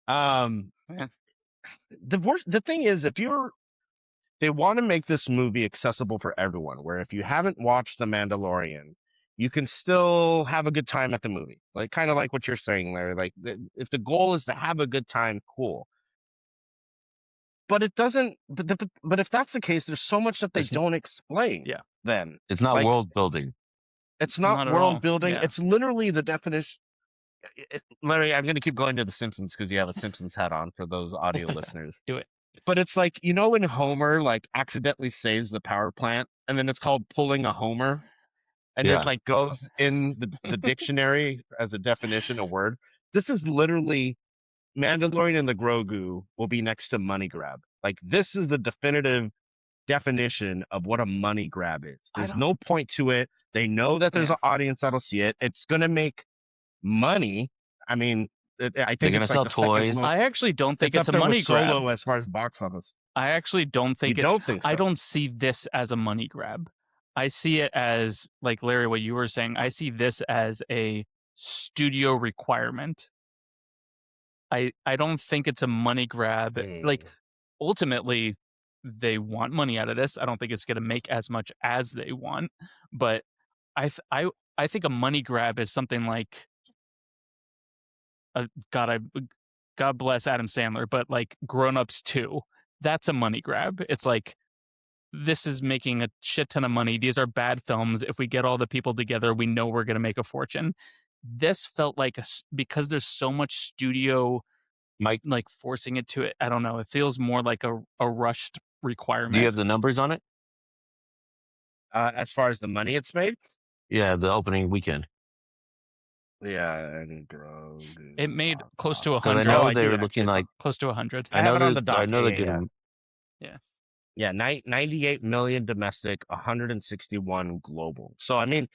The thing is, they want to make this movie accessible for everyone, where if you haven't watched The Mandalorian, you can still have a good time at the movie. Like kind of like what you're saying there. Like if the goal is to have a good time, cool. But it doesn't. But if that's the case, there's so much that they don't explain. Yeah. Then it's not world building. It's not world building. Yeah. It's literally the definition. Larry, I'm going to keep going to The Simpsons because you have a Simpsons hat on for those audio listeners. Do it. But it's like, when Homer like accidentally saves the power plant, and then it's called pulling a Homer, and it like goes in the dictionary as a definition, a word. This is literally Mandalorian and the Grogu will be next to money grab. Like this is the definitive definition of what a money grab is. There's no point to it. They know that there's an audience that'll see it. It's gonna make money. I mean, I think gonna it's like sell the second toys. most. I actually don't think it's up a there with money grab. Solo as far as box office. I actually don't think You don't think so? I don't see this as a money grab. I see it as, like Larry, what you were saying. I see this as a studio requirement. I don't think it's a money grab. Like, ultimately, they want money out of this. I don't think it's going to make as much as they want, but I think a money grab is something like, God bless Adam Sandler, but like Grown Ups 2, that's a money grab. It's like, this is making a shit ton of money. These are bad films. If we get all the people together, we know we're going to make a fortune. This felt like, because there's so much studio like forcing it to it. I don't know. It feels more like a rushed requirement. Do you have the numbers on it? As far as the money it's made? Yeah, the opening weekend. Yeah, and Grogu. It made close to 'Cause 100. I know they were looking like close to 100. I have it on the doc. I know they're Yeah. getting. Yeah, 98 million domestic, 161 global. So I mean,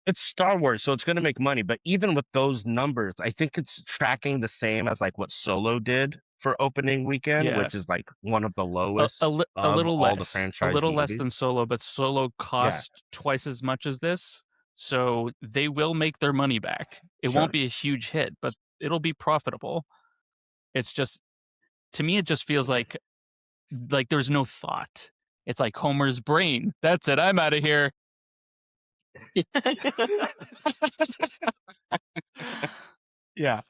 it's Star Wars, so it's going to make money. But even with those numbers, I think it's tracking the same as like what Solo did for opening weekend, Yeah. which is like one of the lowest a little of less, all the franchise a little movies. less than Solo, but Solo cost twice as much as this, so they will make their money back. It Sure. won't be a huge hit, but it'll be profitable. It's just, to me, it just feels like there's no thought. It's like Homer's brain. That's it. I'm out of here. Yeah. Yeah.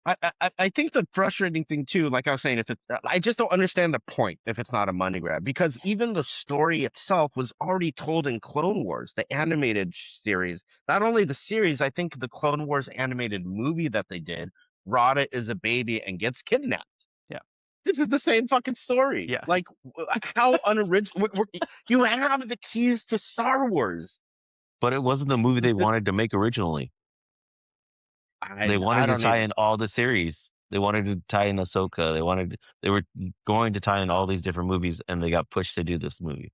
I think the frustrating thing too, like I was saying, I just don't understand the point if it's not a money grab, because even the story itself was already told in Clone Wars, the animated series. Not only the series, I think the Clone Wars animated movie that they did, Rada is a baby and gets kidnapped. Yeah. This is the same fucking story. Yeah. Like, how unoriginal. You have the keys to Star Wars. But it wasn't the movie they wanted to make originally. They wanted to tie in all the series. They wanted to tie in Ahsoka. They were going to tie in all these different movies, and they got pushed to do this movie.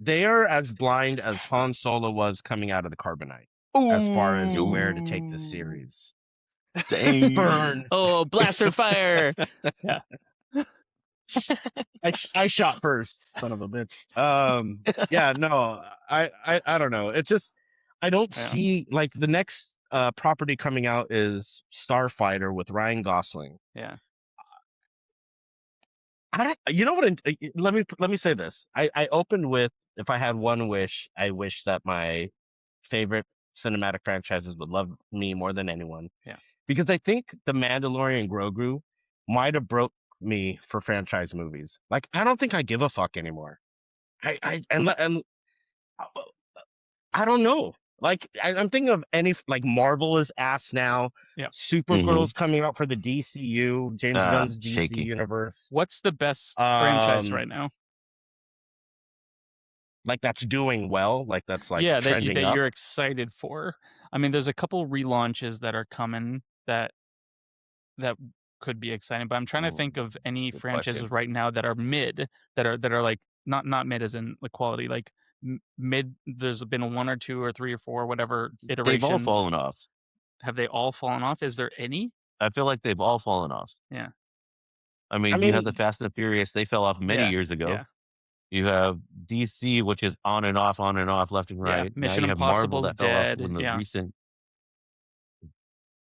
They are as blind as Han Solo was coming out of the carbonite, as far as where to take the series. Burn. Oh, blaster fire. Yeah. I shot first, son of a bitch. Yeah, no, I don't know. It's just, I don't see, like, the next property coming out is Starfighter with Ryan Gosling. Yeah. You know what? Let me say this. I opened with, if I had one wish, I wish that my favorite cinematic franchises would love me more than anyone. Yeah. Because I think the Mandalorian and Grogu might have broke me for franchise movies. Like, I don't think I give a fuck anymore. And I don't know. Like, I'm thinking of like Marvel is ass now. Yeah. Supergirl's coming out for the DCU, James Gunn's DC shaky. universe. What's the best franchise right now? Like, that's doing well. Like, that's like that trending up. you're excited for. I mean, there's a couple relaunches that are coming that could be exciting, but I'm trying to think of any franchises right now that are mid, that are like not mid as in the quality, like mid. There's been one or two or three or four, whatever iterations. They've all fallen off. Have they all fallen off? Is there any? I feel like they've all fallen off. Yeah. I mean, you have the Fast and Furious. They fell off many years ago. Yeah. You have DC, which is on and off, left and right. Yeah. Mission now you have Marvel Impossible's that fell dead. off in the recent.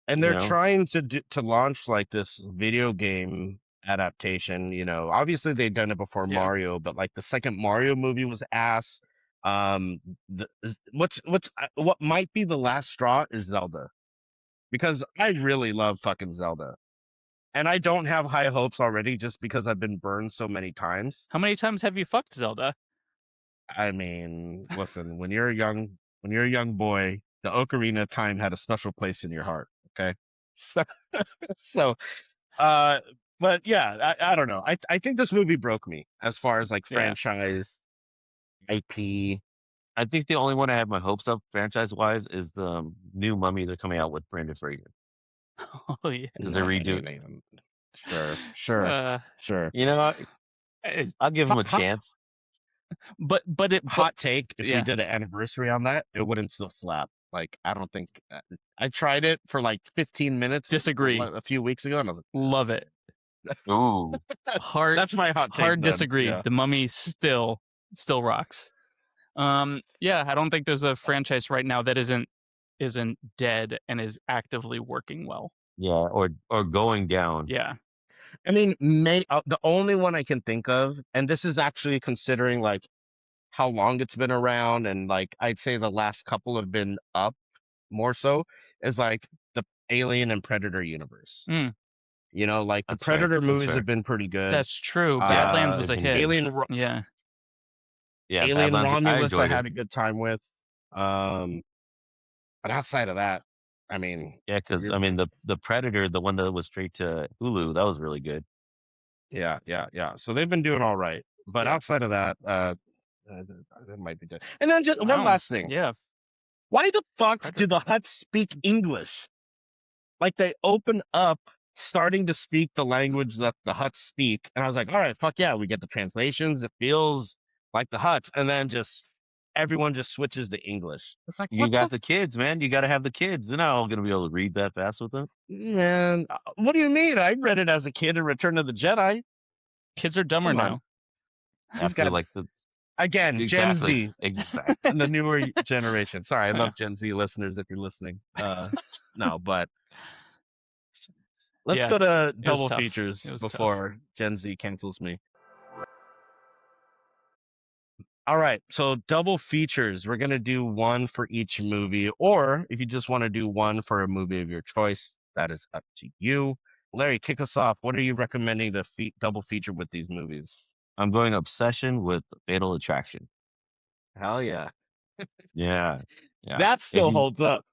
And they're trying to launch like this video game adaptation. You know, obviously they've done it before Mario, but like the second Mario movie was ass. What might be the last straw is Zelda, because I really love fucking Zelda, and I don't have high hopes already just because I've been burned so many times. How many times have you fucked Zelda? I mean, listen, when you're a young boy, the Ocarina of Time had a special place in your heart. Okay. But yeah, I don't know. I think this movie broke me as far as like franchise IP. I think the only one I have my hopes of franchise wise is the new Mummy they're coming out with Brandon Fraser. Oh yeah. Because they're redoing. Sure. You know, I'll give him a Hot- chance. But Hot take: if we yeah. did an anniversary on that, it wouldn't still slap. Like, I don't think I tried it for like 15 minutes. Disagree. A few weeks ago, and I was Love it. Ooh, Hard. that's my hot take. Hard then. disagree. Yeah. The Mummy still rocks. Yeah, I don't think there's a franchise right now that isn't dead and is actively working well. yeah, or going down. Yeah. I mean, the only one I can think of, and this is actually considering like how long it's been around, and like I'd say the last couple have been up more so, is like the Alien and Predator universe. Mm. You know, like the That's fair. Predator That's movies fair. have been pretty good. That's true. Badlands was a they've been hit. good. Yeah. Yeah, Alien Badlands, Romulus I enjoyed had it. a good time with. But outside of that, I mean, Yeah, because I mean the Predator, the one that was straight to Hulu, that was really good. yeah. So they've been doing all right. But Yeah. outside of that, that might be good. And then just one Wow. last thing. Yeah. Why the fuck do the Hutts speak English? Like, they open up starting to speak the language that the Hutts speak, and I was like, all right, fuck yeah, we get the translations. It feels like the Hutts, and then just everyone just switches to English. It's like, You what got the kids, man. You got to have the kids. They're not all going to be able to read that fast with them. man? What do you mean? I read it as a kid in Return of the Jedi. Kids are dumber Come on. now. After got- like the Again, exactly, Gen Z, exactly. and the newer generation. Sorry, I Yeah. love Gen Z listeners if you're listening. No, but let's Yeah, go to was double tough. features It was tough. before Gen Z cancels me. All right, so double features. We're gonna do one for each movie, or if you just want to do one for a movie of your choice, that is up to you. Larry, kick us off. What are you recommending to double feature with these movies? I'm going Obsession with Fatal Attraction. Hell yeah. Yeah, That If still you- holds up.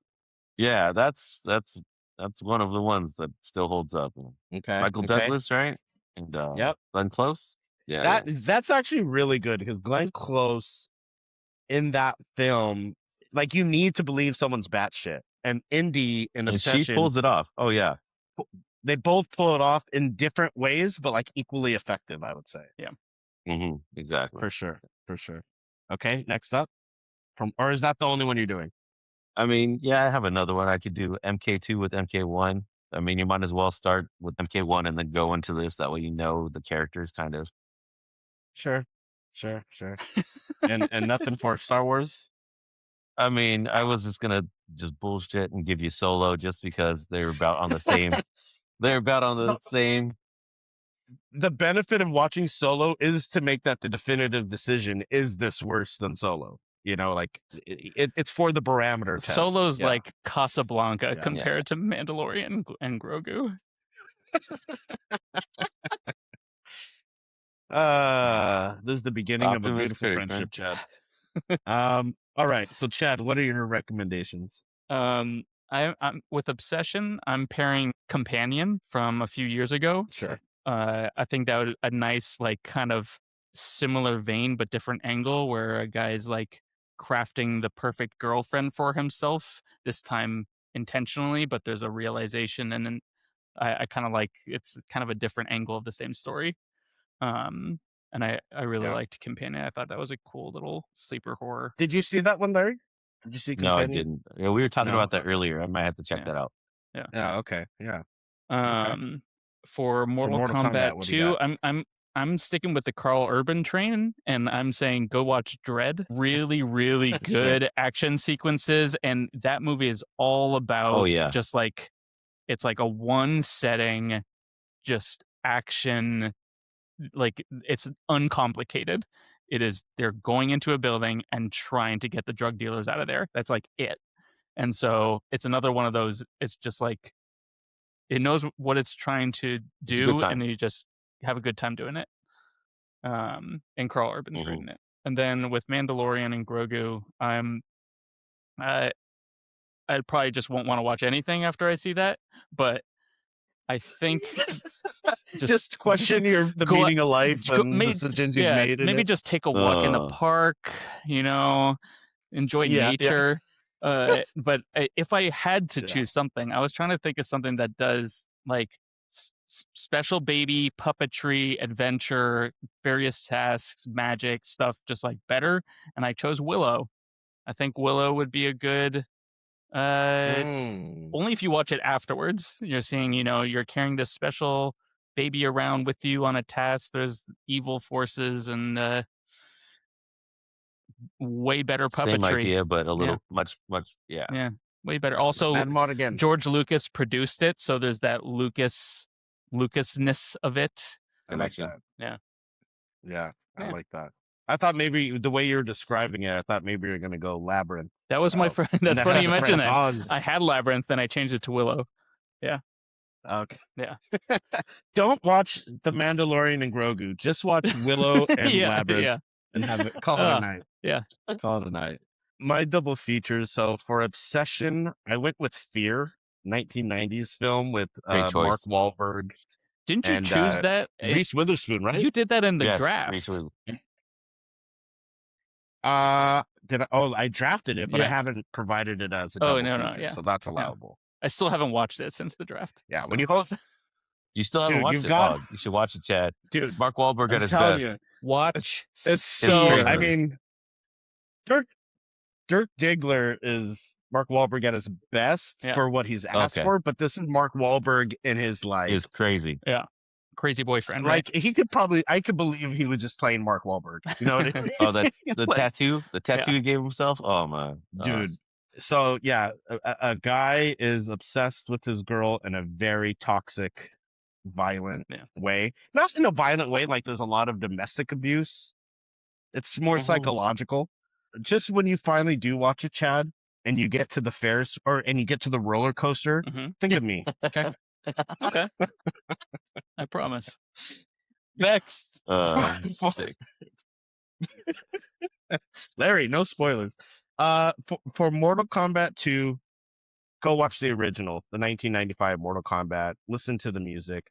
Yeah, that's one of the ones that still holds up. Okay. Michael okay. Douglas, right? And Yep. Glenn Close. Yeah, That's actually really good because Glenn Close in that film, like, you need to believe someone's batshit. And Indy in and Obsession, she pulls it off. Oh yeah, they both pull it off in different ways, but like equally effective, I would say. exactly. For sure. Okay, next up. Or is that the only one you're doing? I mean, yeah, I have another one I could do. MK2 with MK1. I mean, you might as well start with MK1 and then go into this. That way, you know the characters kind of. Sure. And nothing for Star Wars? I mean, I was just gonna just bullshit and give you Solo just because they're about on the same. They're about on the same. The benefit of watching Solo is to make that the definitive decision: is this worse than Solo? You know, like it's for the barometer test. Solo's Yeah. like Casablanca Yeah. compared to Mandalorian and Grogu. This is the beginning of a Optimus beautiful Critic, friendship, Chad. All right. So, Chad, what are your recommendations? I'm with Obsession. I'm pairing Companion from a few years ago. Sure. I think that was a nice, like, kind of similar vein but different angle where a guy's like crafting the perfect girlfriend for himself, this time intentionally, but there's a realization, and then I kind of like it's kind of a different angle of the same story. And I really Yeah. liked Companion. I thought that was a cool little sleeper horror. Did you see that one, Larry? Did you see No, I Companion? didn't. Yeah, we were talking No, about that okay. earlier. I might have to check Yeah. that out. Yeah. Okay. Yeah. For Mortal Kombat what do you 2, got? I'm sticking with the Carl Urban train, and I'm saying go watch Dread. Really, really good action sequences, and that movie is all about Oh, yeah. just like it's like a one setting, just action. Like, it's uncomplicated. It is they're going into a building and trying to get the drug dealers out of there. That's like it. And so it's another one of those. It's just like it knows what it's trying to a good do, time. and you just have a good time doing it. And Carl Urban's great in it. And then with Mandalorian and Grogu, I probably just won't want to watch anything after I see that. But I think just question the go meaning of life and decisions you've made. Maybe just take a walk in the park. Enjoy Yeah, nature. But if I had to choose something, I was trying to think of something that does like special baby puppetry, adventure, various tasks, magic stuff, just like better. And I chose Willow. I think Willow would be a good. Only if you watch it afterwards. You're seeing, you're carrying this special baby around with you on a task. There's evil forces and way better puppetry. Same idea, but a little much. Yeah. Yeah, way better. Also, again. George Lucas produced it, so there's that Lucasness of it. I like that. Yeah. Yeah, I like that. I thought maybe the way you're describing it, I thought maybe you're going to go Labyrinth. That was my friend. That's that funny has you the mentioned that. Franz Oz. I had Labyrinth, then I changed it to Willow. Yeah. Okay. Yeah. Don't watch The Mandalorian and Grogu. Just watch Willow and Labyrinth and have it call it a night. Yeah. Call it a night. My double features. So for Obsession, I went with Fear, 1990s film with Mark Wahlberg. Didn't you choose that? Reese Witherspoon, right? You did that in the Yes, draft. Did I? Oh, I drafted it, but I haven't provided it as a double feature, so that's allowable. I still haven't watched it since the draft. Yeah, so. when you hold, you still haven't watched it. Oh, you should watch it, Chad. Dude, Mark Wahlberg at his telling best. you, Watch. it's so. I mean, Dirk Diggler is Mark Wahlberg at his best for what he's asked for, but this is Mark Wahlberg in his life. He's crazy. Yeah. Crazy boyfriend. Like right? he could probably, I could believe he was just playing Mark Wahlberg. You know what I mean? Oh, the tattoo he gave himself. Oh man, dude. So yeah, a guy is obsessed with his girl in a very toxic, violent way. Not in a violent way, like there's a lot of domestic abuse. It's more psychological. Just when you finally do watch it, Chad, and you get to the Ferris and you get to the roller coaster, think of me. Okay. Okay. I promise. Next. Sick. Larry, no spoilers. For Mortal Kombat 2, go watch the original, the 1995 Mortal Kombat. Listen to the music.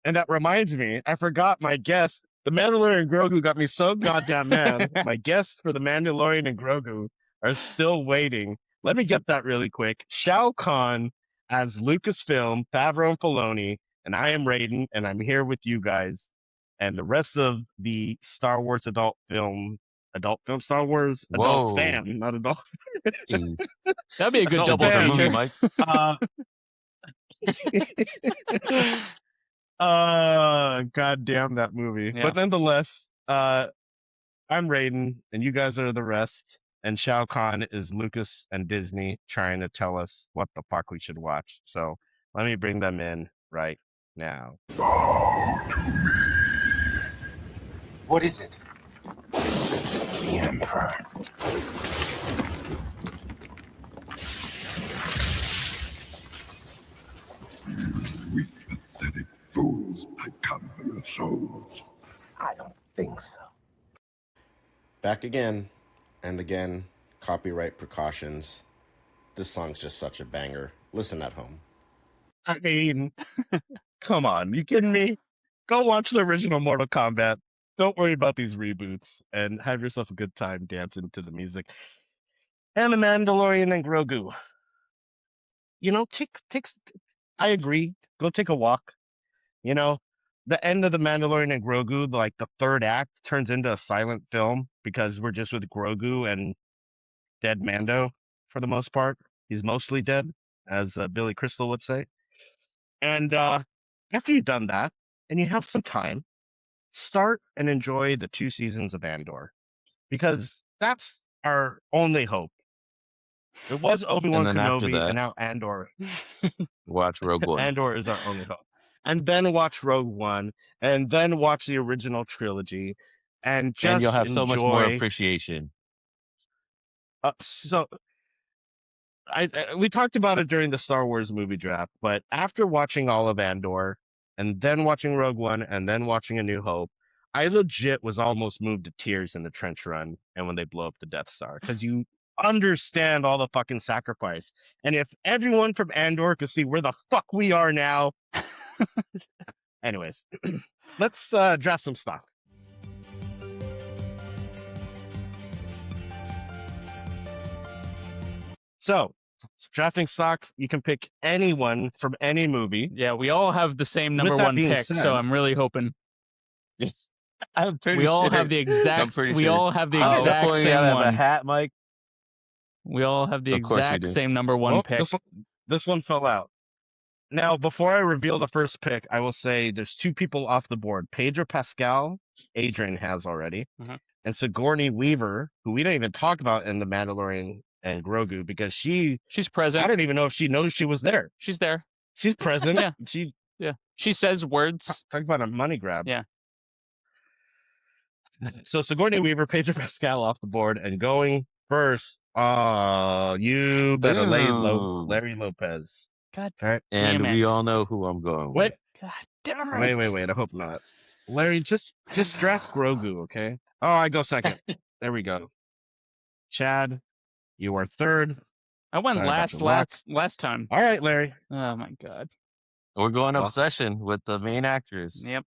And that reminds me, I forgot my guest. The Mandalorian and Grogu got me so goddamn mad. My guests for the Mandalorian and Grogu are still waiting. Let me get that really quick. Shao Kahn as Lucasfilm, Favreau and Filoni, and I am Raiden, and I'm here with you guys. And the rest of the Star Wars adult film Star Wars adult fan, not adult. That'd be a good double feature, Mike. God damn that movie. Yeah. But nonetheless, I'm Raiden, and you guys are the rest. And Shao Kahn is Lucas and Disney trying to tell us what the fuck we should watch. So let me bring them in right now. What is it? The Emperor. Weak, pathetic fools. I've come for your souls. I don't think so. Back again and again, copyright precautions. This song's just such a banger. Listen at home. I mean, come on. You kidding me? Go watch the original Mortal Kombat. Don't worry about these reboots and have yourself a good time dancing to the music. And the Mandalorian and Grogu. You know, I agree. Go take a walk. You know, the end of the Mandalorian and Grogu, like the third act, turns into a silent film because we're just with Grogu and dead Mando for the most part. He's mostly dead, as Billy Crystal would say. And after you've done that and you have some time, start and enjoy the 2 seasons of Andor, because that's our only hope. It was Obi-Wan Kenobi, and now Andor. Watch Rogue One. Andor is our only hope. And then watch Rogue One, and then watch the original trilogy, and just you'll have so much more enjoy. appreciation. We talked about it during the Star Wars movie draft, but after watching all of Andor, and then watching Rogue One, and then watching A New Hope, I legit was almost moved to tears in the trench run and when they blow up the Death Star, because you understand all the fucking sacrifice. And if everyone from Andor could see where the fuck we are now. Anyways, let's draft some stuff. So, drafting stock, you can pick anyone from any movie. Yeah, we all have the same number With that one being pick, said- so I'm really hoping I'm pretty we all sure. have the I'm exact. pretty We sure. all have the Oh, we're exact pulling it same out of a one. hat, Mike. We all have the Of course we exact do. same number one Well, pick. this one fell out. Now, before I reveal the first pick, I will say there's 2 people off the board. Pedro Pascal, Adrian has already, Mhm. and Sigourney Weaver, who we didn't even talk about in the Mandalorian and Grogu because She's I present. don't even know if she knows she was there. She's there. She's present. Yeah. She She says words. talk about a money grab. Yeah. So Sigourney Weaver, Pedro Pascal off the board, and going first. You better lay low, Boom. Larry Lopez. God Okay. And damn we it. all know who I'm going Wait, with. God damn it. wait. I hope not. Larry, just draft Grogu, okay? Oh, I go second. There we go. Chad, you are third. I went Sorry about your luck. last time. All right, Larry. Oh my god. We're going Well- obsession with the main actress. Yep.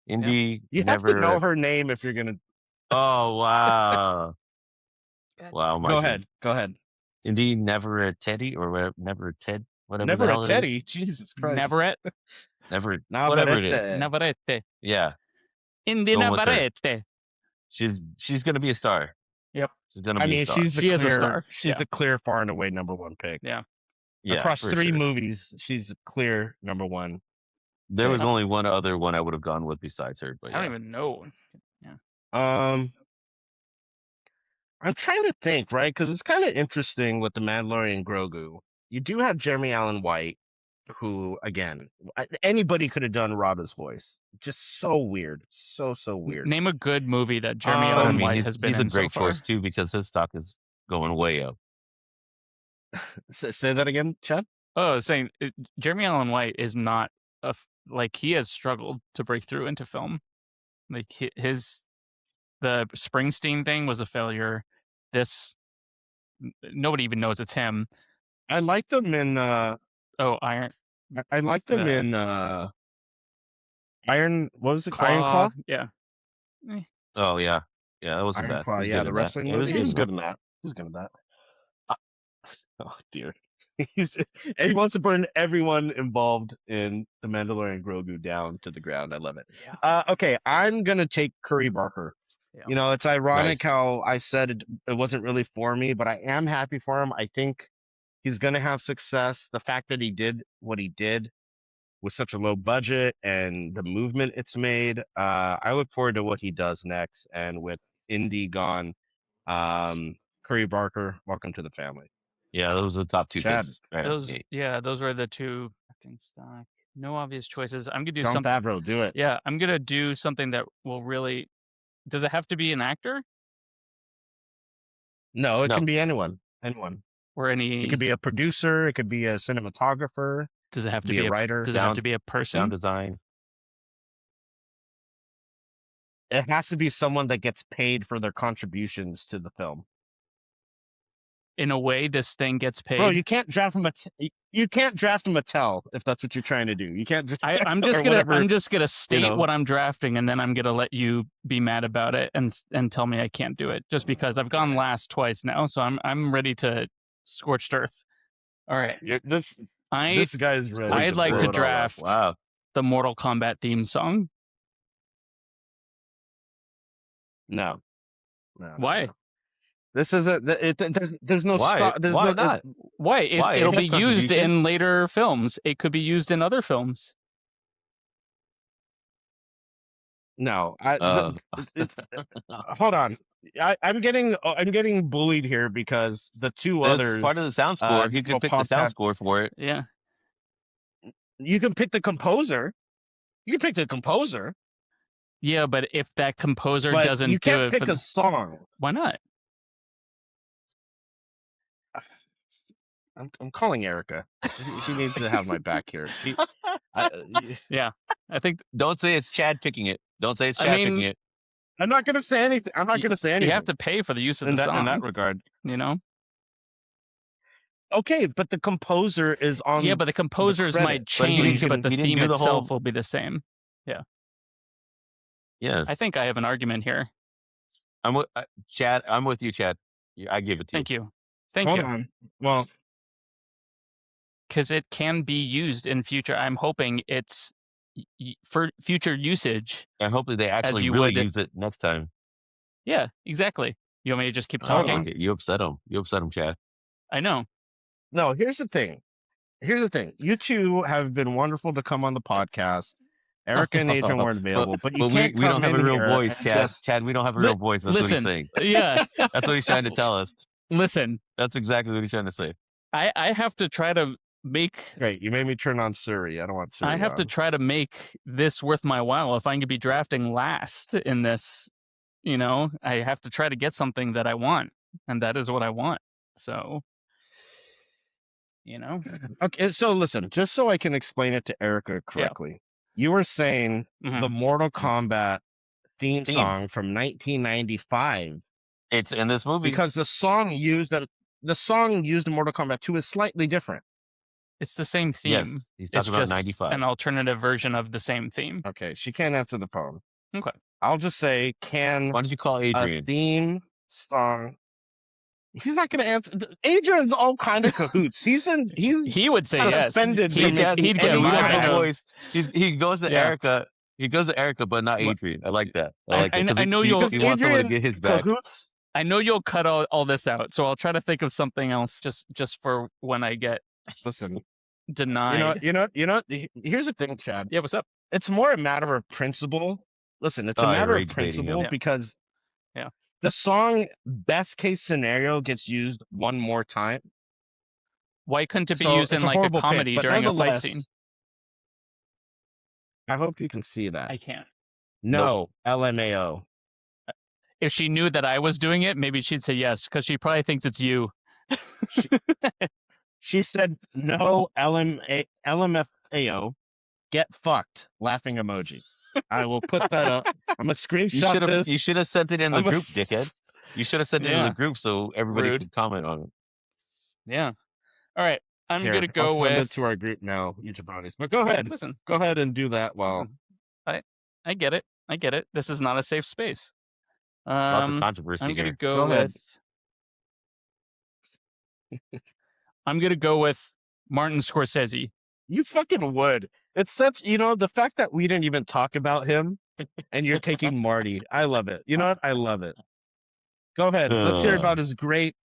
Indy You never. have to know her name if you're gonna. Oh wow. God. Wow. Go ahead. Indy never a Teddy or whatever, never a Ted. Whatever. Never the hell a it is. Teddy. Jesus Christ. Navarrete. Never. Navarrete. Whatever it is. Navarrete. Yeah. Indy Going with her. Navarrete. She's gonna be a star. Yep. She's gonna I be a mean, star. she's the She is a clear. star. She's Yeah. the clear, far and away number one pick. Yeah. yeah, Across for 3 sure. movies, she's a clear number one. There was Yeah. only one other one I would have gone with besides her, but I yeah. don't even know. I'm trying to think, right? Because it's kind of interesting with the Mandalorian and Grogu. You do have Jeremy Allen White, who, again, anybody could have done Rada's voice. Just so weird. So weird. Name a good movie that Jeremy But, But I Allen mean, White he's, has been he's a in so great far. choice too because his stock is going way up. Say that again, Chad? Oh, I was saying Jeremy Allen White is not like he has struggled to break through into film. Like the Springsteen thing was a failure. This nobody even knows it's him. I liked them in Iron I liked them in Iron. What was it? Iron Claw. Yeah. Oh yeah, that wasn't Iron bad. Claw. He was Yeah, good the in that. wrestling Yeah, movie. He was in good in that. He was good in that. Oh dear. He wants to burn everyone involved in the Mandalorian Grogu down to the ground. I love it. Yeah. Okay, I'm gonna take Curry Barker. Yeah. You know, it's ironic Nice. how I said it wasn't really for me, but I am happy for him. I think he's gonna have success. The fact that he did what he did with such a low budget and the movement it's made, I look forward to what he does next. And with Indy gone, Curry Barker, welcome to the family. Yeah, those are the top 2 Chad. picks. Right out the Those gate. those were the 2 acting stock. No obvious choices. I'm gonna do John something. Favreau, do it. Yeah, I'm gonna do something that will really. Does it have to be an actor No, it No. can be anyone. Anyone. or any? It could be a producer. It could be a cinematographer. Does it have to be be a writer. Does it have Sound- to be a person? Sound design. It has to be someone that gets paid for their contributions to the film. In a way, this thing gets paid. Bro, you can't draft him you can't draft a Mattel if that's what you're trying to do. You can't just I'm or just gonna whatever, I'm just gonna state know. what I'm drafting, and then I'm gonna let you be mad about it and tell me I can't do it just because I've gone last twice now, so I'm ready to scorched earth. All right, this guy's ready. I'd like blow to it all up. draft Wow. the Mortal Kombat theme song. No. Why? No. This is there's no Why? stock. There's Why no, not? Why? Why? It'll It be has used contribution. in later films. It could be used in other films. No. Uh, Hold on. I'm getting bullied here because the 2 That's others. part of the sound score. You will could pick the pop sound that- score for it. Yeah. You can pick the composer. You can pick the composer, Yeah, but if that composer but doesn't you do can't it, pick for, a song. why not? I'm calling Erica. She needs to have my back here. Yeah, I think Don't say it's Chad picking it. Don't say it's I Chad mean, picking it. I'm not gonna say anything. I'm not gonna say anything. you have to pay for the use of in the song. in that regard. You know. Okay, but the composer is on. Yeah, but the composers credit. might But he change, didn't- but the he didn't theme do the itself whole- will be the same. Yes. I think I have an argument here. I'm with Chad. I'm with you, Chad. I give it to Thank you. Thank Hold you. on. Well, because it can be used in future. I'm hoping it's for future usage. And hopefully they actually you really would- use it next time. Yeah, exactly. You want me to just keep Oh, talking? okay. You upset him. You upset him, Chad. I know. No, here's the thing. You two have been wonderful to come on the podcast. Erica and Adrian weren't available, but you can't we come don't have in a real here voice, and Chad. just- Chad, we don't have a real voice. That's listen, what he's saying. Yeah. That's what he's trying to tell us. Listen, That's exactly what he's trying to say. I have to try to make. Great, you made me turn on Siri. I don't want Siri. I have to on. try to make this worth my while. If I can be drafting last in this, I have to try to get something that I want, and that is what I want. So, Okay, so listen, just so I can explain it to Erica correctly, you were saying the Mortal Kombat theme song from 1995. It's in this movie because the song used in Mortal Kombat 2 is slightly different. It's the same theme. Yes, he's talking it's about just 95. an alternative version of the same theme. Okay, she can't answer the phone. Okay. I'll just say, Why don't you call Adrian? A theme song. He's not going to answer. Adrian's all kind of cahoots. He would say yes. Suspended. He'd get voice. He goes to Erica. He goes to Erica, but not Adrian. I like that. I know you'll. He wants someone to get his back. Cahoots. I know you'll cut all this out, so I'll try to think of something else just for when I get denied. You know. Here's the thing, Chad. Yeah, what's up? It's more a matter of principle. Listen, it's a matter of principle because the song best case scenario gets used one more time. Why couldn't it be used in like a comedy during a fight scene? I hope you can see that. I can't. No, LMAO. If she knew that I was doing it, maybe she'd say yes, because she probably thinks it's you. She said no, LMFAO. Get fucked. Laughing emoji. I will put that up. I'm gonna screenshot this. You should have sent it in the group, dickhead. You should have sent it in the group so everybody could comment on it. Yeah. All right. I'm gonna go I'll with send it to our group now, you jabronis. But go ahead. Listen. Go ahead and do that while I get it. I get it. This is not a safe space. Lots of controversy I'm gonna here. go with. I'm gonna go with Martin Scorsese. You fucking would. It's such, the fact that we didn't even talk about him and you're taking Marty. I love it. You know what? I love it. Go ahead. Let's hear about his great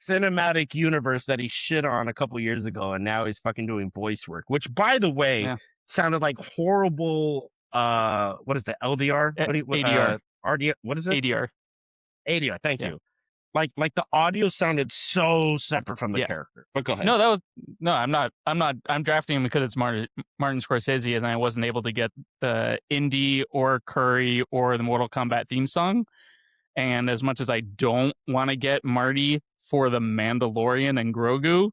cinematic universe that he shit on a couple years ago, and now he's fucking doing voice work, which, by the way, sounded like horrible. What is that? LDR? ADR. RDR? What is it? ADR. ADR. Thank you. Like the audio sounded so separate from the character. But go ahead. I'm drafting him because it's Martin Scorsese, and I wasn't able to get the Indy or Curry or the Mortal Kombat theme song. And as much as I don't want to get Marty for the Mandalorian and Grogu,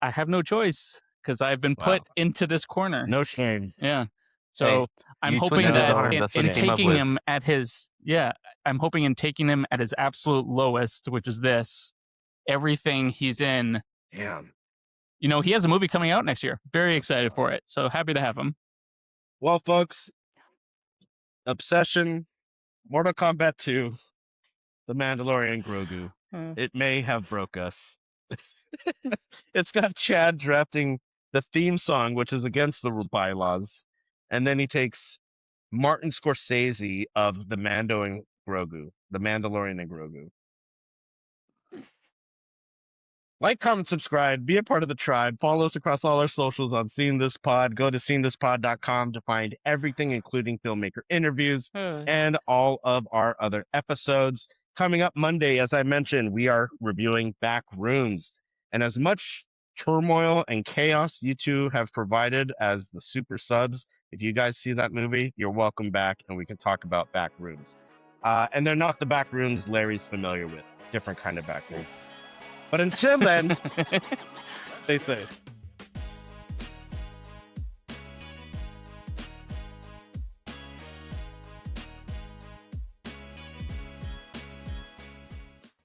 I have no choice because I've been put into this corner. No shame. Yeah. So I'm hoping that in taking him at his I'm hoping in taking him at his absolute lowest, which is this, everything he's in. Damn. He has a movie coming out next year. Very excited for it. So happy to have him. Well, folks, Obsession, Mortal Kombat 2, The Mandalorian and Grogu. It may have broke us. It's got Chad drafting the theme song, which is against the bylaws. And then he takes Martin Scorsese of The Mandalorian and Grogu. Like, comment, subscribe, be a part of the tribe. Follow us across all our socials on Seen This Pod. Go to seenthispod.com to find everything, including filmmaker interviews and all of our other episodes. Coming up Monday, as I mentioned, we are reviewing Back Rooms. And as much turmoil and chaos you two have provided as the super subs, if you guys see that movie, you're welcome back, and we can talk about Back Rooms. And they're not the back rooms Larry's familiar with. Different kind of back room. But until then, stay safe.